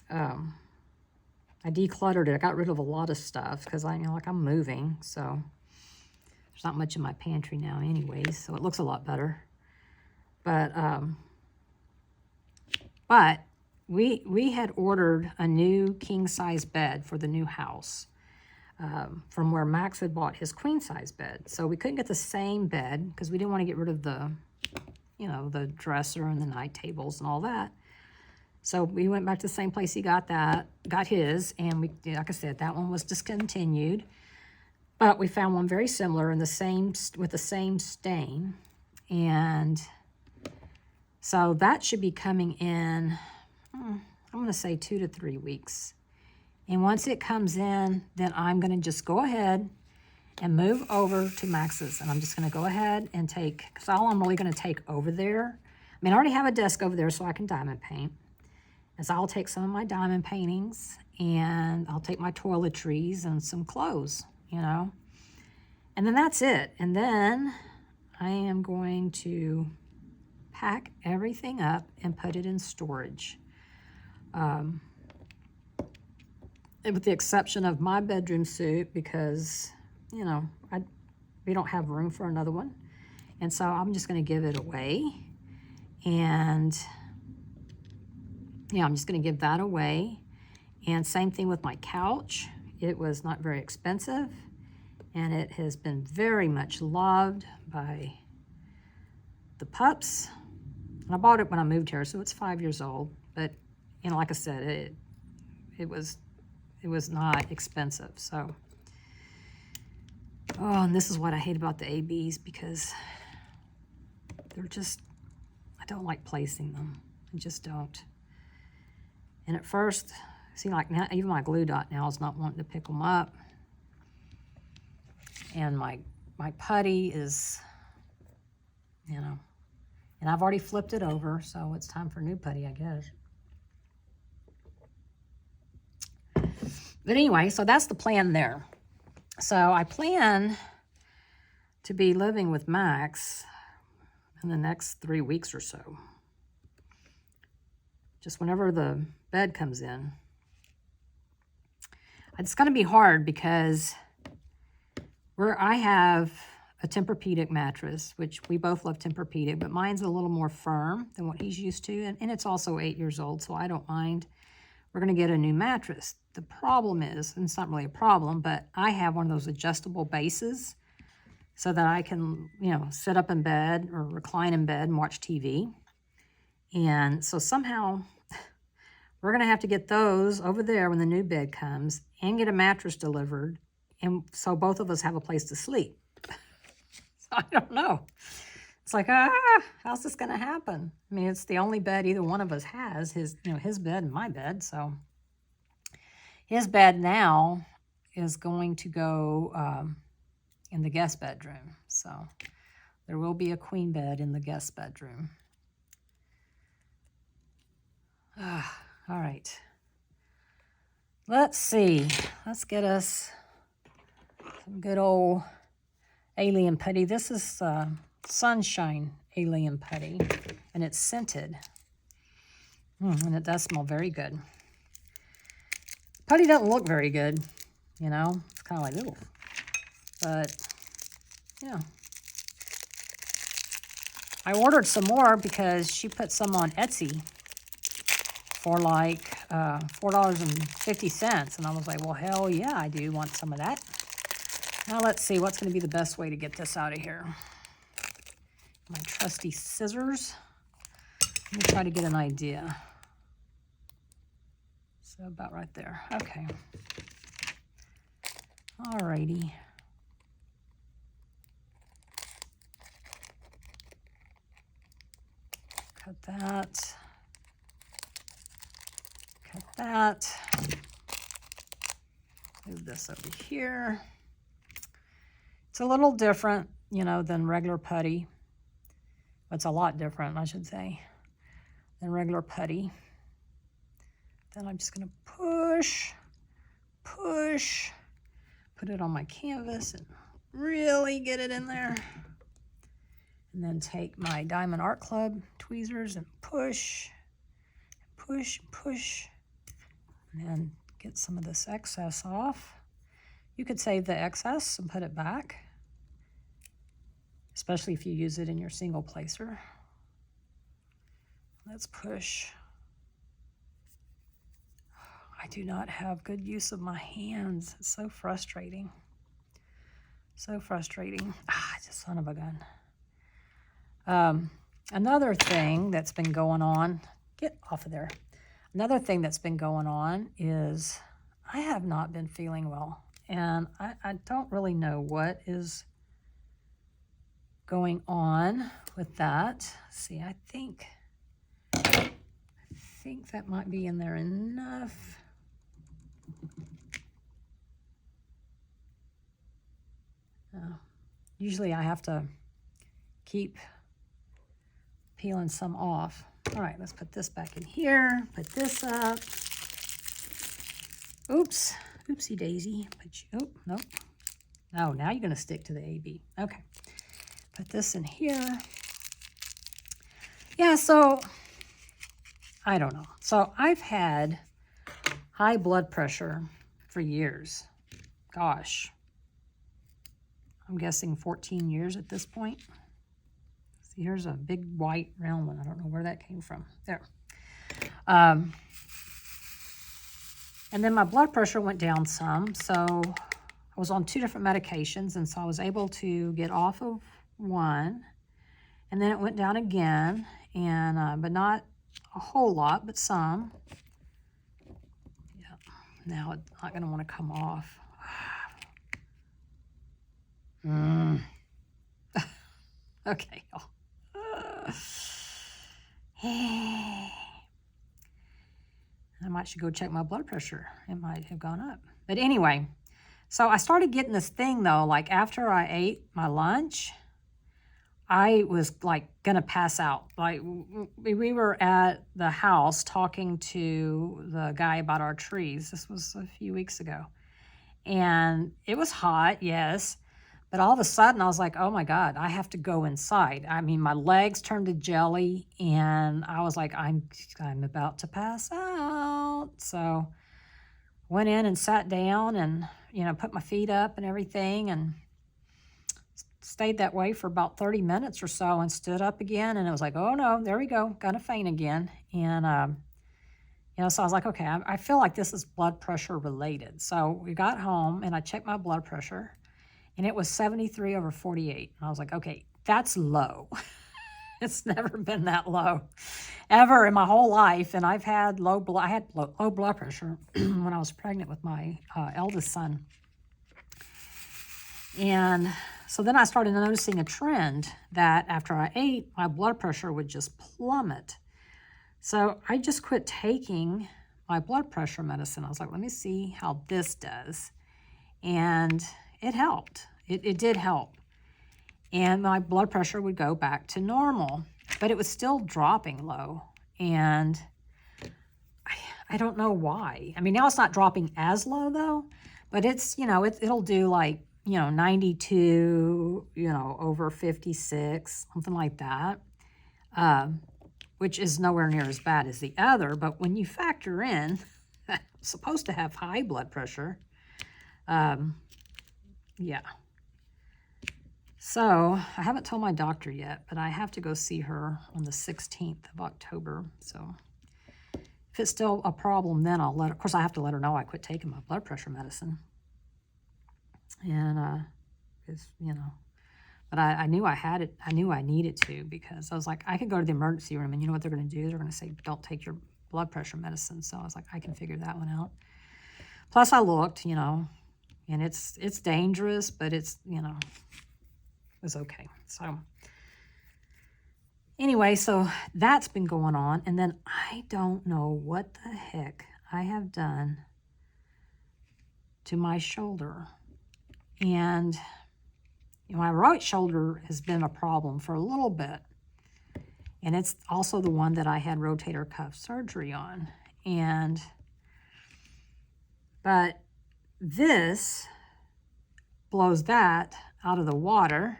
I decluttered it. I got rid of a lot of stuff because I'm moving. So there's not much in my pantry now anyways. So it looks a lot better. But we had ordered a new king-size bed for the new house from where Max had bought his queen-size bed. So we couldn't get the same bed because we didn't want to get rid of the dresser and the night tables and all that. So we went back to the same place he got his, and like I said, that one was discontinued. But we found one very similar with the same stain. And so that should be coming in, I'm going to say 2 to 3 weeks. And once it comes in, then I'm going to just go ahead and move over to Max's. And I'm just going to go ahead and because all I'm really going to take over there, I already have a desk over there so I can diamond paint. is I'll take some of my diamond paintings and I'll take my toiletries and some clothes, you know, and then that's it. And then I am going to pack everything up and put it in storage. With the exception of my bedroom suit, because, you know, we don't have room for another one. And so I'm just going to give it away. And yeah, I'm just going to give that away. And same thing with my couch. It was not very expensive, and it has been very much loved by the pups. And I bought it when I moved here, so it's 5 years old. But, you know, like I said, it was not expensive. So, oh, and this is what I hate about the ABs, because they're just, I don't like placing them. I just don't. And at first, see, like now, even my glue dot now is not wanting to pick them up. And my putty is, you know, and I've already flipped it over, so it's time for new putty, I guess. But anyway, so that's the plan there. So I plan to be living with Max in the next 3 weeks or so. Just whenever the bed comes in. It's going to be hard because I have a Tempur-Pedic mattress, which we both love Tempur-Pedic, but mine's a little more firm than what he's used to, and it's also 8 years old, so I don't mind. We're going to get a new mattress. The problem is, and it's not really a problem, but I have one of those adjustable bases so that I can, you know, sit up in bed or recline in bed and watch TV. And so somehow we're going to have to get those over there when the new bed comes and get a mattress delivered. And so both of us have a place to sleep. So I don't know. It's like, how's this going to happen? I mean, it's the only bed either one of us has, his bed and my bed. So his bed now is going to go in the guest bedroom. So there will be a queen bed in the guest bedroom. All right. Let's see. Let's get us some good old alien putty. This is Sunshine alien putty, and it's scented. And it does smell very good. Putty doesn't look very good, you know. It's kind of like, ooh. But, yeah. I ordered some more because she put some on Etsy for like $4.50. And I was like, well, hell yeah, I do want some of that. Now let's see what's going to be the best way to get this out of here. My trusty scissors. Let me try to get an idea. So about right there. Okay. Alrighty. Cut that. Cut that. Move this over here. It's a little different, you know, than regular putty. It's a lot different, I should say, than regular putty. Then I'm just going to push, put it on my canvas and really get it in there. And then take my Diamond Art Club tweezers and push, and then get some of this excess off. You could save the excess and put it back, especially if you use it in your single placer. Let's push. I do not have good use of my hands. It's so frustrating. So frustrating. Just son of a gun. Another thing that's been going on, get off of there. Another thing that's been going on is I have not been feeling well. And I don't really know what is going on with that. Let's see, I think that might be in there enough. Usually I have to keep peeling some off, All right, let's put this back in here. Put this up. Oops. Oopsie daisy. Oh, nope. No, now you're going to stick to the AB. Okay. Put this in here. Yeah, so I don't know. So I've had high blood pressure for years. Gosh. I'm guessing 14 years at this point. See, here's a big white round one. I don't know where that came from. There. And then my blood pressure went down some. So I was on 2 different medications. And so I was able to get off of one. And then it went down again. And but not a whole lot, but some. Yeah. Now it's not going to want to come off. Okay. I might should go check my blood pressure. It might have gone up. But anyway, so I started getting this thing though, like after I ate my lunch, I was like gonna pass out. Like we were at the house talking to the guy about our trees. This was a few weeks ago. And it was hot, yes. But all of a sudden, I was like, oh, my God, I have to go inside. I mean, my legs turned to jelly, and I was like, I'm about to pass out. So went in and sat down and, you know, put my feet up and everything and stayed that way for about 30 minutes or so and stood up again. And it was like, oh, no, there we go. Gonna faint again. And, you know, so I was like, okay, I feel like this is blood pressure related. So we got home, and I checked my blood pressure. And it was 73/48. And I was like, okay, that's low. It's never been that low ever in my whole life. And I've had low blood pressure when I was pregnant with my eldest son. And so then I started noticing a trend that after I ate, my blood pressure would just plummet. So I just quit taking my blood pressure medicine. I was like, let me see how this does. And it helped. It did help. And my blood pressure would go back to normal, but it was still dropping low. And I don't know why. I mean, now it's not dropping as low though, but it's, you know, it'll do like, you know, 92, you know, over 56, something like that, which is nowhere near as bad as the other. But when you factor in, I'm supposed to have high blood pressure, yeah. So I haven't told my doctor yet, but I have to go see her on the 16th of October. So if it's still a problem, then I'll let her, of course I have to let her know I quit taking my blood pressure medicine. And, it's, you know, but I knew I had it. I knew I needed to, because I was like, I could go to the emergency room and you know what they're going to do? They're going to say, don't take your blood pressure medicine. So I was like, I can figure that one out. Plus I looked, you know, and it's dangerous, but it's, you know, it's okay. So anyway, so that's been going on. And then I don't know what the heck I have done to my shoulder. And you know, my right shoulder has been a problem for a little bit. And it's also the one that I had rotator cuff surgery on. But this blows that out of the water.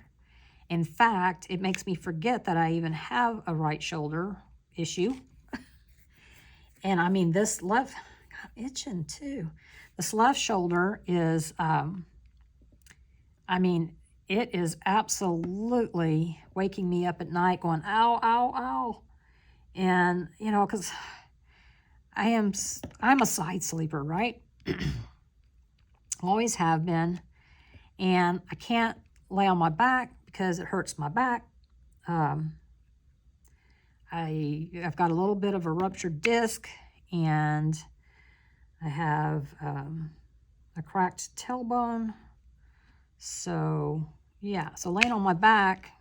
In fact, it makes me forget that I even have a right shoulder issue. And I mean, this left, got itching too. This left shoulder is, I mean, it is absolutely waking me up at night going, ow, ow, ow. And, you know, because I'm a side sleeper, right? Always have been. And I can't lay on my back because it hurts my back. I've got a little bit of a ruptured disc, and I have a cracked tailbone. So yeah, so laying on my back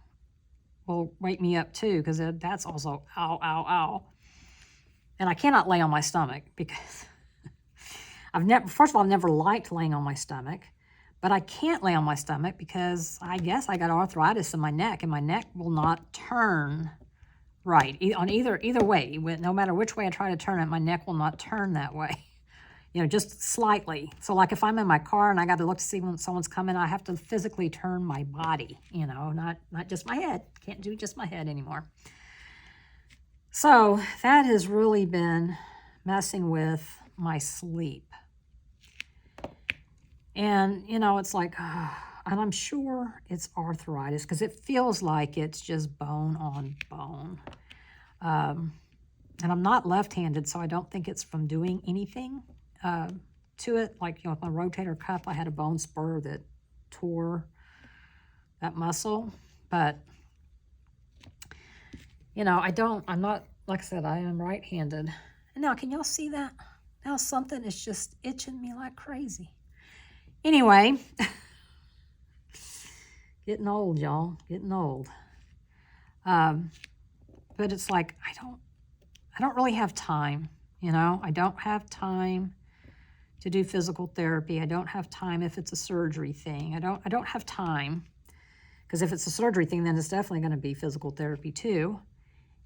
will wake me up too, because that's also ow, ow, ow. And I cannot lay on my stomach because first of all, I've never liked laying on my stomach. But I can't lay on my stomach because I guess I got arthritis in my neck, and my neck will not turn right. On either way, no matter which way I try to turn it, my neck will not turn that way. You know, just slightly. So like if I'm in my car and I got to look to see when someone's coming, I have to physically turn my body, you know, not just my head. Can't do just my head anymore. So that has really been messing with my sleep. And, you know, it's like, and I'm sure it's arthritis because it feels like it's just bone on bone. And I'm not left-handed, so I don't think it's from doing anything to it. Like, you know, with my rotator cuff, I had a bone spur that tore that muscle. But, you know, I'm not, like I said, I am right-handed. And now, can y'all see that? Now something is just itching me like crazy. Anyway, getting old, y'all, getting old. But it's like, I don't really have time, you know? I don't have time to do physical therapy. I don't have time if it's a surgery thing. I don't have time, because if it's a surgery thing, then it's definitely going to be physical therapy too.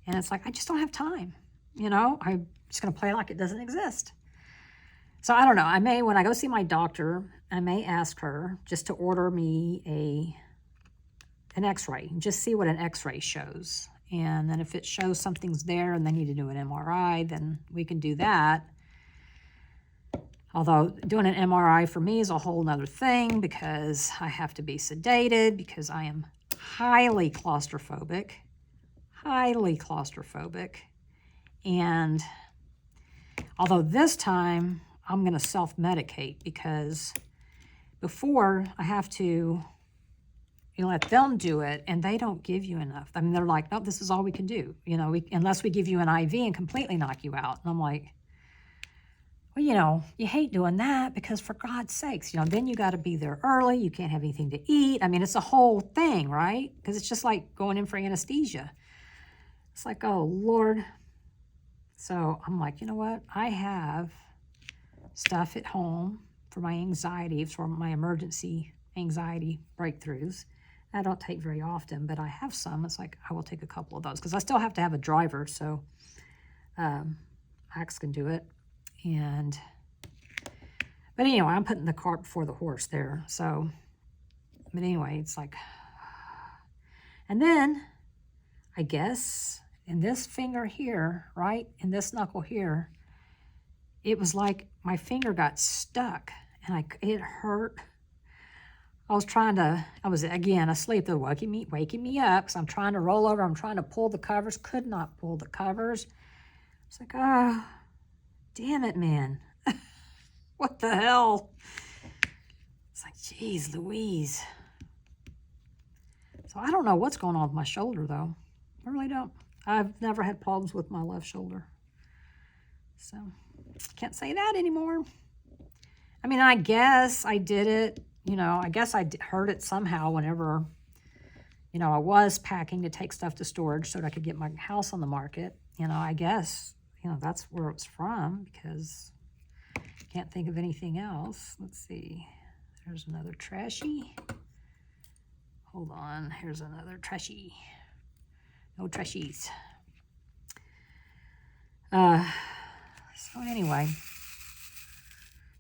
And it's like, I just don't have time, you know? I'm just going to play like it doesn't exist. So I don't know. I may, when I go see my doctor, I may ask her just to order me an x-ray, just see what an x-ray shows. And then if it shows something's there and they need to do an MRI, then we can do that. Although doing an MRI for me is a whole nother thing, because I have to be sedated, because I am highly claustrophobic. And although this time I'm going to self-medicate, because before I have to let them do it, and they don't give you enough. I mean, they're like, no, this is all we can do, you know, unless we give you an IV and completely knock you out. And I'm like, well, you know, you hate doing that, because for God's sakes, you know, then you got to be there early. You can't have anything to eat. I mean, it's a whole thing, right? Because it's just like going in for anesthesia. It's like, oh, Lord. So I'm like, you know what? I have stuff at home for my anxiety, for my emergency anxiety breakthroughs. I don't take very often, but I have some. It's like, I will take a couple of those, because I still have to have a driver, so Max can do it. But anyway, I'm putting the cart before the horse there. So, but anyway, it's like, and then I guess in this finger here, right, in this knuckle here, it was like my finger got stuck, and it hurt. I was again asleep. They're waking me up, because I'm trying to roll over. I'm trying to pull the covers. Could not pull the covers. It's like, oh, damn it, man. What the hell? It's like, geez Louise. So I don't know what's going on with my shoulder, though. I really don't. I've never had problems with my left shoulder. So can't say that anymore. I mean, I guess I did it. You know, I guess I heard it somehow whenever, you know, I was packing to take stuff to storage so that I could get my house on the market. You know, I guess, you know, that's where it's from, because I can't think of anything else. Let's see. There's another trashy. Hold on. Here's another trashy. No trashies. So anyway.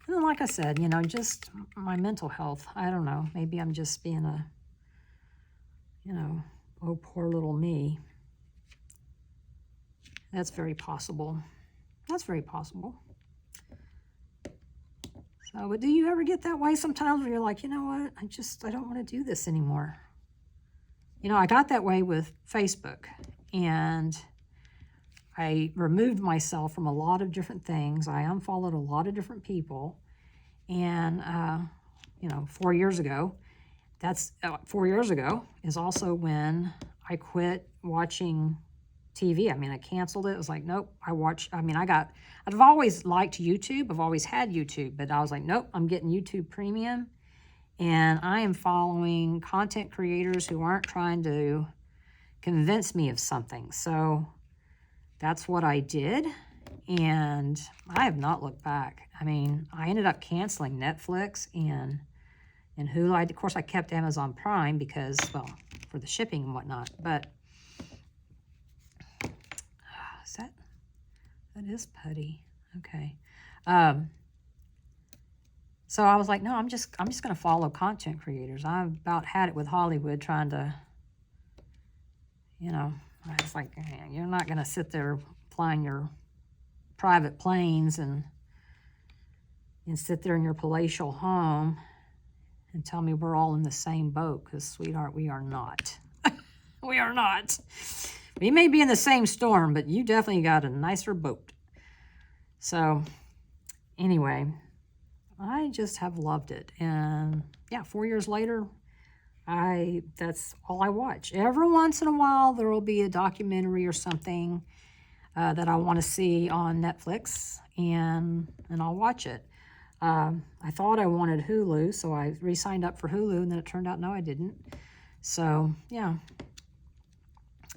And then, like I said, you know, just my mental health. I don't know. Maybe I'm just being a, you know, oh, poor little me. That's very possible. That's very possible. So, but do you ever get that way sometimes where you're like, you know what? I don't want to do this anymore. You know, I got that way with Facebook, and I removed myself from a lot of different things. I unfollowed a lot of different people. And, you know, 4 years ago, 4 years ago is also when I quit watching TV. I mean, I canceled it. It was like, nope, I've always liked YouTube. I've always had YouTube, but I was like, nope, I'm getting YouTube Premium. And I am following content creators who aren't trying to convince me of something. So that's what I did, and I have not looked back. I mean, I ended up canceling Netflix and Hulu. Of course, I kept Amazon Prime because, well, for the shipping and whatnot. But That is putty. Okay. So I was like, no, I'm just going to follow content creators. I've about had it with Hollywood trying to, you know, I was like, you're not going to sit there flying your private planes and sit there in your palatial home and tell me we're all in the same boat, because, sweetheart, we are not. We are not. We may be in the same storm, but you definitely got a nicer boat. So, anyway, I just have loved it. And, yeah, 4 years later, that's all I watch. Every once in a while, there will be a documentary or something that I want to see on Netflix, and I'll watch it. I thought I wanted Hulu, so I re-signed up for Hulu, and then it turned out no, I didn't. So, yeah.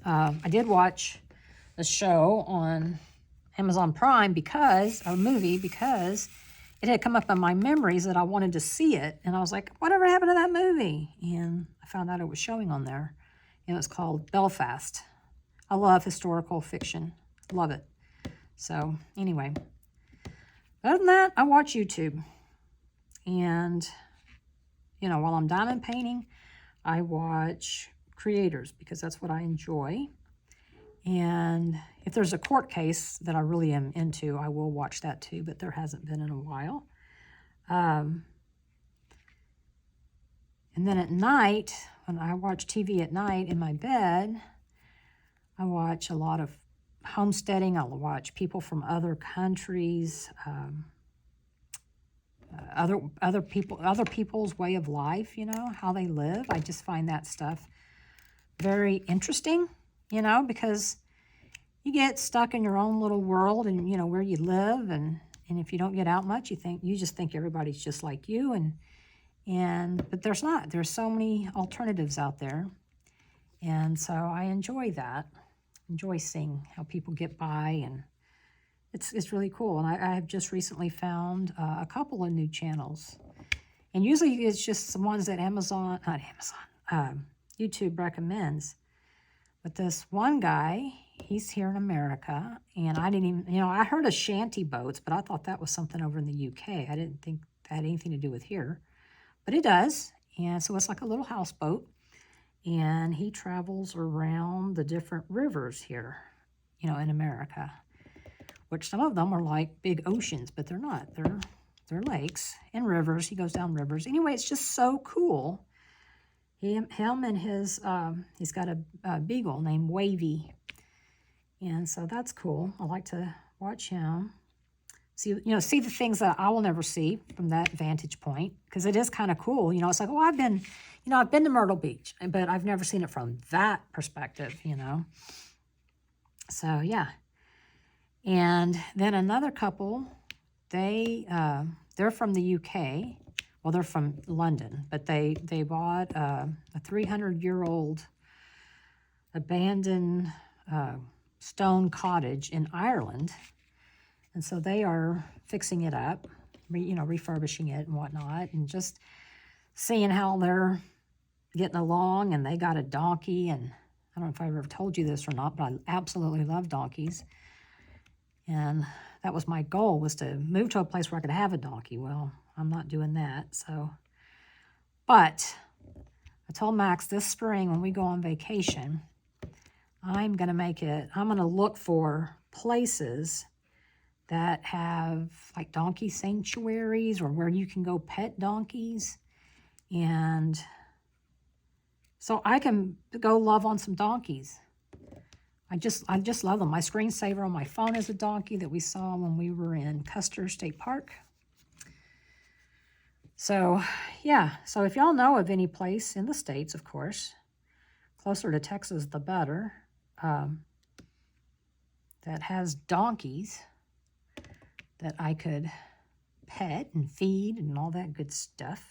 I did watch a show on Amazon Prime a movie, because it had come up in my memories that I wanted to see it. And I was like, whatever happened to that movie? And I found out it was showing on there. And it was called Belfast. I love historical fiction. Love it. So, anyway. Other than that, I watch YouTube. And, you know, while I'm diamond painting, I watch creators, because that's what I enjoy. And if there's a court case that I really am into, I will watch that too, but there hasn't been in a while. And then at night, when I watch TV at night in my bed, I watch a lot of homesteading. I'll watch people from other countries, other people's way of life, you know, how they live. I just find that stuff very interesting, you know, because you get stuck in your own little world and, you know, where you live. And if you don't get out much, you just think everybody's just like you. But there's not. There's so many alternatives out there. And so I enjoy that. Enjoy seeing how people get by, and it's really cool. And I have just recently found a couple of new channels. And usually it's just the ones that YouTube recommends. But this one guy, he's here in America, and I didn't even, you know, I heard of shanty boats, but I thought that was something over in the UK. I didn't think that had anything to do with here. But it does. And so it's like a little houseboat. And he travels around the different rivers here, you know, in America. Which some of them are like big oceans, but they're not. They're lakes and rivers. He goes down rivers. Anyway, it's just so cool. Him and his, he's got a beagle named Wavy. And so that's cool. I like to watch him. See the things that I will never see from that vantage point, because it is kind of cool. You know, it's like, oh, I've been to Myrtle Beach, but I've never seen it from that perspective, you know. So, yeah. And then another couple, they're from the UK. Well, they're from London, but they bought a 300-year-old abandoned stone cottage in Ireland. And so they are fixing it up, refurbishing it and whatnot, and just seeing how they're getting along. And they got a donkey, and I don't know if I ever told you this or not, but I absolutely love donkeys. And that was my goal, was to move to a place where I could have a donkey. Well, I'm not doing that, so. But I told Max this spring when we go on vacation, I'm going to look for places that have like donkey sanctuaries, or where you can go pet donkeys. And so I can go love on some donkeys. I just love them. My screensaver on my phone is a donkey that we saw when we were in Custer State Park. So, yeah. So if y'all know of any place in the States, of course, closer to Texas the better, that has donkeys that I could pet and feed and all that good stuff,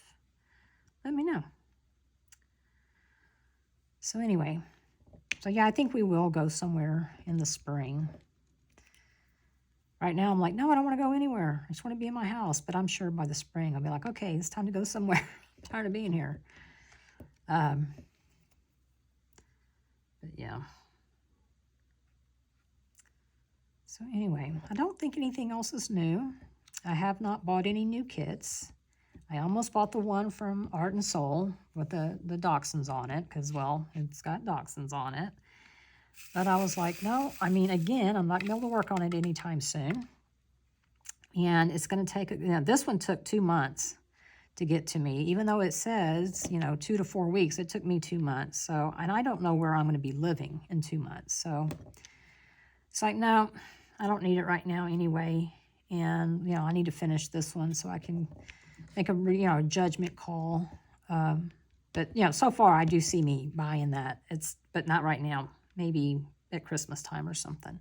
let me know. So anyway, yeah, I think we will go somewhere in the spring. Right now I'm like, no, I don't want to go anywhere. I just want to be in my house. But I'm sure by the spring I'll be like, okay, it's time to go somewhere. I'm tired of being here. But yeah. So So anyway, I don't think anything else is new. I have not bought any new kits. I almost bought the one from Art and Soul with the dachshunds on it because, well, it's got dachshunds on it. But I was like, no, I mean, again, I'm not going to be able to work on it anytime soon. And it's going to take, this one took 2 months to get to me. Even though it says, 2 to 4 weeks, it took me 2 months. So, and I don't know where I'm going to be living in 2 months. So it's like, no, I don't need it right now anyway. And, I need to finish this one so I can make a, judgment call. But, so far I do see me buying that. But not right now. Maybe at Christmas time or something.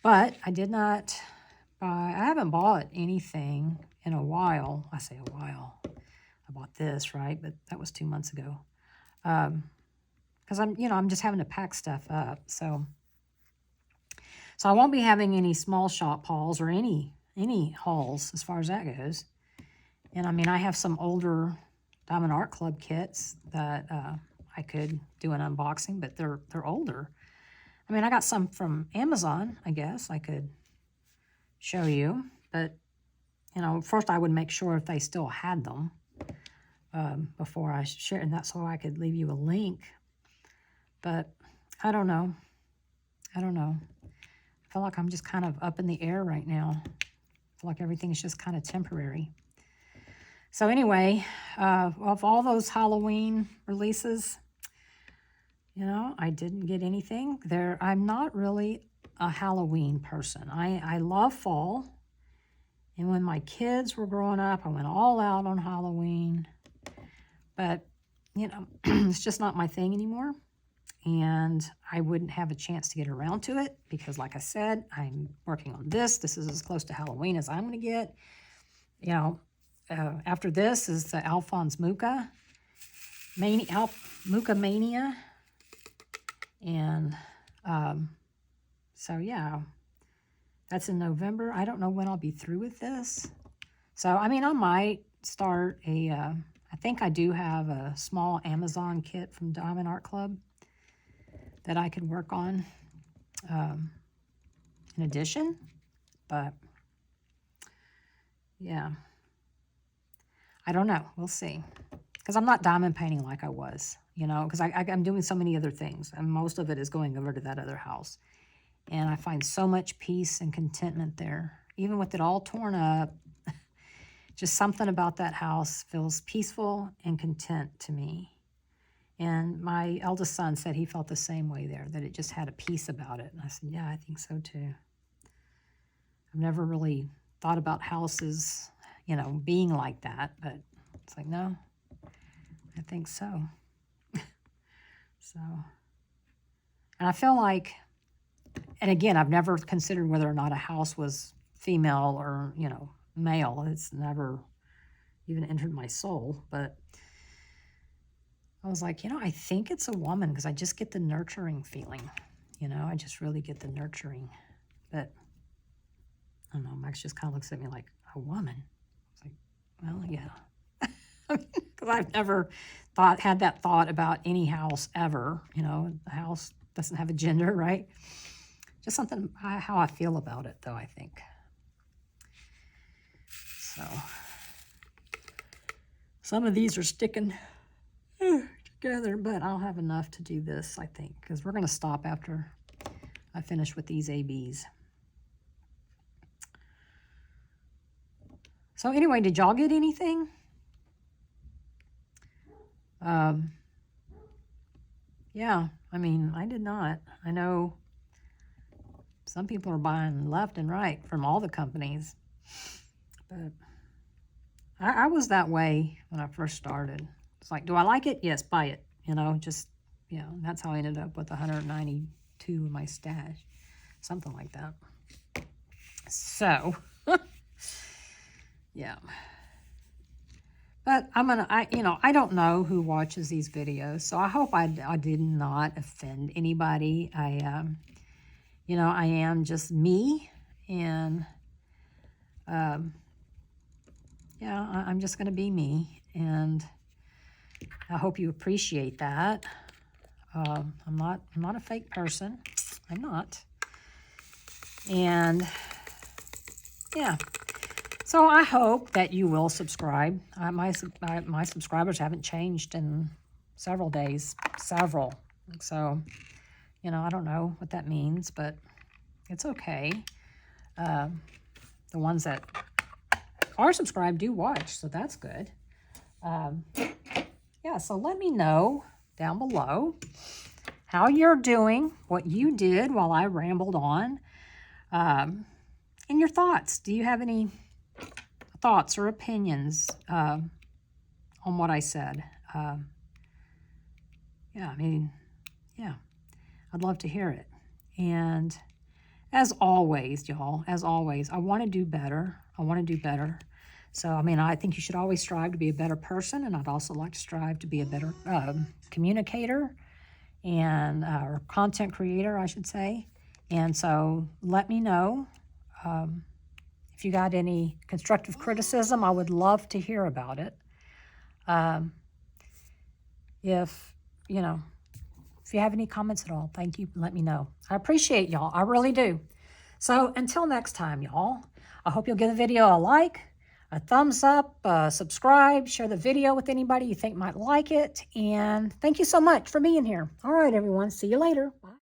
But I did not buy, I haven't bought anything in a while. I say a while. I bought this, right? But that was 2 months ago. Because I'm just having to pack stuff up. So I won't be having any small shop hauls or any hauls as far as that goes. And I mean, I have some older Diamond Art Club kits that I could do an unboxing, but they're older. I mean, I got some from Amazon, I guess I could show you. But, first I would make sure if they still had them before I share. And that's so I could leave you a link. But I don't know. I feel like I'm just kind of up in the air right now. I feel like everything's just kind of temporary. So anyway, of all those Halloween releases, I didn't get anything. I'm not really a Halloween person. I love fall. And when my kids were growing up, I went all out on Halloween. But, it's just not my thing anymore. And I wouldn't have a chance to get around to it because, like I said, I'm working on this. This is as close to Halloween as I'm going to get. After this is the Alphonse Mucha Mania. And so, yeah, that's in November. I don't know when I'll be through with this. So, I mean, I might start I think I do have a small Amazon kit from Diamond Art Club that I could work on in addition. But, yeah. I don't know. We'll see. Because I'm not diamond painting like I was, because I'm doing so many other things. And most of it is going over to that other house. And I find so much peace and contentment there. Even with it all torn up, just something about that house feels peaceful and content to me. And my eldest son said he felt the same way there, that it just had a peace about it. And I said, yeah, I think so too. I've never really thought about houses, being like that, but it's like, no, I think so. So, and I feel like, and again, I've never considered whether or not a house was female or, male. It's never even entered my soul, but I was like, I think it's a woman because I just get the nurturing feeling, I just really get the nurturing. But I don't know, Max just kind of looks at me like, a woman? I was like, well, yeah. Because I've never had that thought about any house ever. The house doesn't have a gender, right? Just something, how I feel about it, though, I think. So, some of these are sticking together, but I'll have enough to do this, I think, because we're going to stop after I finish with these ABs. So anyway, did y'all get anything? Yeah, I mean, I did not. I know some people are buying left and right from all the companies, but I was that way when I first started. It's like, do I like it? Yes, buy it. That's how I ended up with 192 in my stash. Something like that. So, yeah. But I don't know who watches these videos, so I hope I did not offend anybody. I am just me, and I'm just going to be me, and I hope you appreciate that. I'm not a fake person. I'm not. And yeah, so I hope that you will subscribe. My subscribers haven't changed in several days, several. So, you know, I don't know what that means, but it's okay. The ones that are subscribed do watch, so that's good. Yeah, so let me know down below how you're doing, what you did while I rambled on, and your thoughts. Do you have any thoughts or opinions on what I said? Yeah, I mean, yeah, I'd love to hear it. And as always, y'all, as always, I want to do better. I want to do better. So, I mean, I think you should always strive to be a better person, and I'd also like to strive to be a better communicator and or content creator, I should say. And so let me know if you got any constructive criticism. I would love to hear about it. If you have any comments at all, thank you. Let me know. I appreciate y'all. I really do. So until next time, y'all, I hope you'll give the video a like, a thumbs up, subscribe, share the video with anybody you think might like it. And thank you so much for being here. All right, everyone. See you later. Bye.